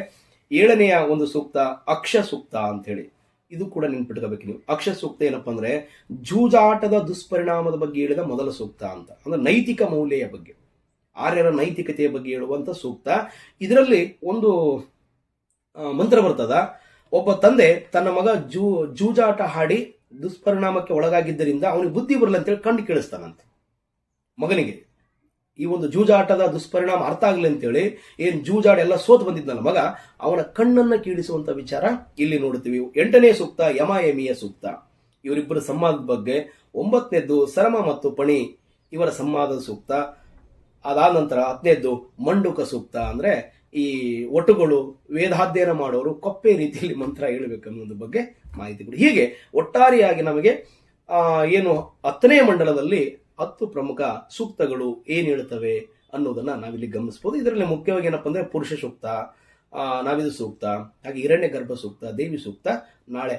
7ನೆಯ ಒಂದು ಸೂಕ್ತ ಅಕ್ಷ ಸೂಕ್ತ ಅಂತ ಹೇಳಿ. ಇದು ಕೂಡ ನೆನ್ಪಿಟ್ಕೋಬೇಕು ನೀವು. ಅಕ್ಷ ಸೂಕ್ತ ಏನಪ್ಪಾ ಅಂದ್ರೆ ಜೂಜಾಟದ ದುಷ್ಪರಿಣಾಮದ ಬಗ್ಗೆ ಹೇಳಿದ ಮೊದಲ ಸೂಕ್ತ ಅಂತ. ಅಂದ್ರೆ ನೈತಿಕ ಮೌಲ್ಯ ಬಗ್ಗೆ, ಆರ್ಯರ ನೈತಿಕತೆಯ ಬಗ್ಗೆ ಹೇಳುವಂತ ಸೂಕ್ತ. ಇದರಲ್ಲಿ ಒಂದು ಮಂತ್ರ ಬರ್ತದ. ಒಬ್ಬ ತಂದೆ ತನ್ನ ಮಗ ಜೂಜಾಟ ಹಾಡಿ ದುಷ್ಪರಿಣಾಮಕ್ಕೆ ಒಳಗಾಗಿದ್ದರಿಂದ ಅವನಿಗೆ ಬುದ್ಧಿ ಬರಲ್ಲ ಅಂತೇಳಿ ಕಣ್ಣು ಕೇಳಿಸ್ತಾನಂತೆ ಮಗನಿಗೆ. ಈ ಒಂದು ಜೂಜಾಟದ ದುಷ್ಪರಿಣಾಮ ಅರ್ಥ ಆಗ್ಲಿ ಅಂತೇಳಿ ಏನ್ ಜೂಜಾಟ ಎಲ್ಲ ಸೋತ್ ಬಂದಿದ್ನಲ್ಲ ಮಗ, ಅವನ ಕಣ್ಣನ್ನ ಕೀಳಿಸುವಂತ ವಿಚಾರ ಇಲ್ಲಿ ನೋಡ್ತೀವಿ. 8ನೇ ಸೂಕ್ತ ಯಮಯಮಿಯ ಸೂಕ್ತ. ಇವರಿಬ್ಬರ ಸಂವಾದದ ಬಗ್ಗೆ. 9ನೇದ್ದು ಸರಮ ಮತ್ತು ಪಣಿ ಇವರ ಸಂವಾದದ ಸೂಕ್ತ. ಅದಾದ ನಂತರ 10ನೇದ್ದು ಮಂಡುಕ ಸೂಕ್ತ. ಅಂದ್ರೆ ಈ ಒಟುಗಳು ವೇದಾಧ್ಯಯನ ಮಾಡೋರು ಕೊಪ್ಪೆ ರೀತಿಯಲ್ಲಿ ಮಂತ್ರ ಹೇಳಬೇಕನ್ನೋದ್ರ ಬಗ್ಗೆ ಮಾಹಿತಿ ಕೊಡಿ. ಹೀಗೆ ಒಟ್ಟಾರೆಯಾಗಿ ನಮಗೆ ಏನು 10ನೇ ಮಂಡಲದಲ್ಲಿ 10 ಪ್ರಮುಖ ಸೂಕ್ತಗಳು ಏನ್ ಹೇಳ್ತವೆ ಅನ್ನೋದನ್ನ ನಾವಿಲ್ಲಿ ಗಮನಿಸಬಹುದು. ಇದರಲ್ಲಿ ಮುಖ್ಯವಾಗಿ ಏನಪ್ಪಾ ಅಂದ್ರೆ ಪುರುಷ ಸೂಕ್ತ, ನಾವಿದು ಸೂಕ್ತ, ಹಾಗೆ ಹಿರಣ್ಯ ಗರ್ಭ ಸೂಕ್ತ, ದೇವಿ ಸೂಕ್ತ ನಾಳೆ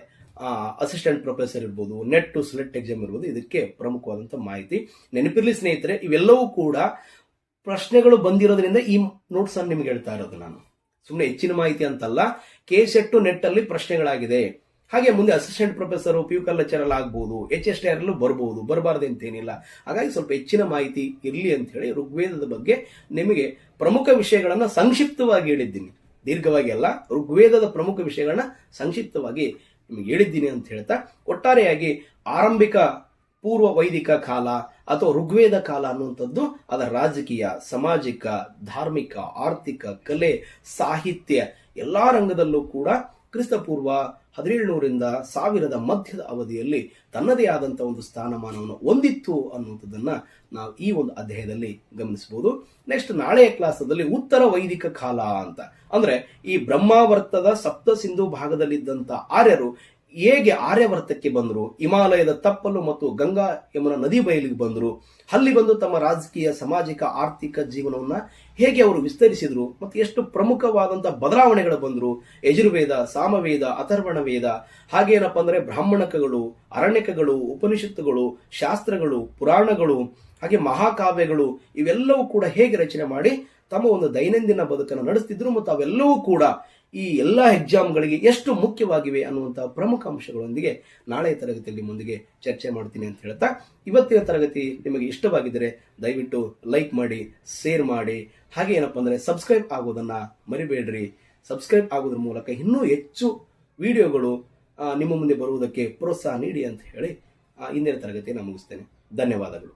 ಅಸಿಸ್ಟೆಂಟ್ ಪ್ರೊಫೆಸರ್ ಇರ್ಬೋದು, ನೆಟ್ ಟು ಸೆಲೆಕ್ಟ್ ಎಕ್ಸಾಮ್ ಇರ್ಬೋದು, ಇದಕ್ಕೆ ಪ್ರಮುಖವಾದಂಥ ಮಾಹಿತಿ. ನೆನಪಿರ್ಲಿ ಸ್ನೇಹಿತರೆ, ಇವೆಲ್ಲವೂ ಕೂಡ ಪ್ರಶ್ನೆಗಳು ಬಂದಿರೋದ್ರಿಂದ ಈ ನೋಟ್ಸ್ ಅನ್ನು ನಿಮ್ಗೆ ಹೇಳ್ತಾ ಇರೋದು ನಾನು. ಸುಮ್ಮನೆ ಹೆಚ್ಚಿನ ಮಾಹಿತಿ ಅಂತಲ್ಲ. ಕೆಸೆಟ್ ನೆಟ್ ಅಲ್ಲಿ ಪ್ರಶ್ನೆಗಳಾಗಿದೆ. ಹಾಗೆ ಮುಂದೆ ಅಸಿಸ್ಟೆಂಟ್ ಪ್ರೊಫೆಸರ್, PU ಲೆಕ್ಚರರ್ ಆಗ್ಬಹುದು, HSTR ಅಲ್ಲೂ ಬರಬಹುದು, ಬರಬಾರ್ದು ಅಂತೇನಿಲ್ಲ. ಹಾಗಾಗಿ ಸ್ವಲ್ಪ ಹೆಚ್ಚಿನ ಮಾಹಿತಿ ಇರಲಿ ಅಂತ ಹೇಳಿ ಋಗ್ವೇದದ ಬಗ್ಗೆ ನಿಮಗೆ ಪ್ರಮುಖ ವಿಷಯಗಳನ್ನ ಸಂಕ್ಷಿಪ್ತವಾಗಿ ಹೇಳಿದ್ದೀನಿ. ದೀರ್ಘವಾಗಿ ಅಲ್ಲ, ಋಗ್ವೇದದ ಪ್ರಮುಖ ವಿಷಯಗಳನ್ನ ಸಂಕ್ಷಿಪ್ತವಾಗಿ ನಿಮಗೆ ಹೇಳಿದ್ದೀನಿ ಅಂತ ಹೇಳ್ತಾ, ಒಟ್ಟಾರೆಯಾಗಿ ಆರಂಭಿಕ ಪೂರ್ವ ವೈದಿಕ ಕಾಲ ಅಥವಾ ಋಗ್ವೇದ ಕಾಲ ಅನ್ನುವಂಥದ್ದು ಅದರ ರಾಜಕೀಯ, ಸಾಮಾಜಿಕ, ಧಾರ್ಮಿಕ, ಆರ್ಥಿಕ, ಕಲೆ, ಸಾಹಿತ್ಯ ಎಲ್ಲಾ ರಂಗದಲ್ಲೂ ಕೂಡ ಕ್ರಿಸ್ತಪೂರ್ವ 1700ರಿಂದ 1000 ಮಧ್ಯದ ಅವಧಿಯಲ್ಲಿ ತನ್ನದೇ ಆದಂತಹ ಒಂದು ಸ್ಥಾನಮಾನವನ್ನು ಹೊಂದಿತ್ತು ಅನ್ನುವಂಥದ್ದನ್ನ ನಾವು ಈ ಒಂದು ಅಧ್ಯಾಯದಲ್ಲಿ ಗಮನಿಸಬಹುದು. ನೆಕ್ಸ್ಟ್ ನಾಳೆಯ ಕ್ಲಾಸದಲ್ಲಿ ಉತ್ತರ ವೈದಿಕ ಕಾಲ ಅಂತ, ಅಂದ್ರೆ ಈ ಬ್ರಹ್ಮಾವರ್ತದ ಸಪ್ತ ಸಿಂಧು ಭಾಗದಲ್ಲಿದ್ದಂತ ಆರ್ಯರು ಹೇಗೆ ಆರ್ಯವರ್ತಕ್ಕೆ ಬಂದರು, ಹಿಮಾಲಯದ ತಪ್ಪಲು ಮತ್ತು ಗಂಗಾ ಯಮುನಾ ನದಿ ಬಯಲಿಗೆ ಬಂದರು, ಅಲ್ಲಿ ಬಂದು ತಮ್ಮ ರಾಜಕೀಯ, ಸಾಮಾಜಿಕ, ಆರ್ಥಿಕ ಜೀವನವನ್ನ ಹೇಗೆ ಅವರು ವಿಸ್ತರಿಸಿದ್ರು ಮತ್ತು ಎಷ್ಟು ಪ್ರಮುಖವಾದಂತಹ ಬದಲಾವಣೆಗಳು ಬಂದರು. ಯಜುರ್ವೇದ, ಸಾಮವೇದ, ಅಥರ್ವಣ ವೇದ, ಹಾಗೇನಪ್ಪ ಅಂದ್ರೆ ಬ್ರಾಹ್ಮಣಕಗಳು, ಅರಣ್ಯಕಗಳು, ಉಪನಿಷತ್ತುಗಳು, ಶಾಸ್ತ್ರಗಳು, ಪುರಾಣಗಳು, ಹಾಗೆ ಮಹಾಕಾವ್ಯಗಳು, ಇವೆಲ್ಲವೂ ಕೂಡ ಹೇಗೆ ರಚನೆ ಮಾಡಿ ತಮ್ಮ ಒಂದು ದೈನಂದಿನ ಬದುಕನ್ನು ನಡೆಸ್ತಿದ್ರು ಮತ್ತು ಅವೆಲ್ಲವೂ ಕೂಡ ಈ ಎಲ್ಲಾ ಎಕ್ಸಾಮ್ಗಳಿಗೆ ಎಷ್ಟು ಮುಖ್ಯವಾಗಿವೆ ಅನ್ನುವಂತಹ ಪ್ರಮುಖ ಅಂಶಗಳೊಂದಿಗೆ ನಾಳೆಯ ತರಗತಿಯಲ್ಲಿ ಮುಂದಿಗೆ ಚರ್ಚೆ ಮಾಡ್ತೀನಿ ಅಂತ ಹೇಳ್ತಾ, ಇವತ್ತಿನ ತರಗತಿ ನಿಮಗೆ ಇಷ್ಟವಾಗಿದ್ದರೆ ದಯವಿಟ್ಟು ಲೈಕ್ ಮಾಡಿ, ಶೇರ್ ಮಾಡಿ, ಹಾಗೆ ಏನಪ್ಪ ಅಂದ್ರೆ ಸಬ್ಸ್ಕ್ರೈಬ್ ಆಗೋದನ್ನ ಮರಿಬೇಡ್ರಿ. ಸಬ್ಸ್ಕ್ರೈಬ್ ಆಗೋದ್ರ ಮೂಲಕ ಇನ್ನೂ ಹೆಚ್ಚು ವಿಡಿಯೋಗಳು ನಿಮ್ಮ ಮುಂದೆ ಬರುವುದಕ್ಕೆ ಪ್ರೋತ್ಸಾಹ ನೀಡಿ ಅಂತ ಹೇಳಿ ಇಂದಿನ ತರಗತಿಯನ್ನು ಮುಗಿಸ್ತೇನೆ. ಧನ್ಯವಾದಗಳು.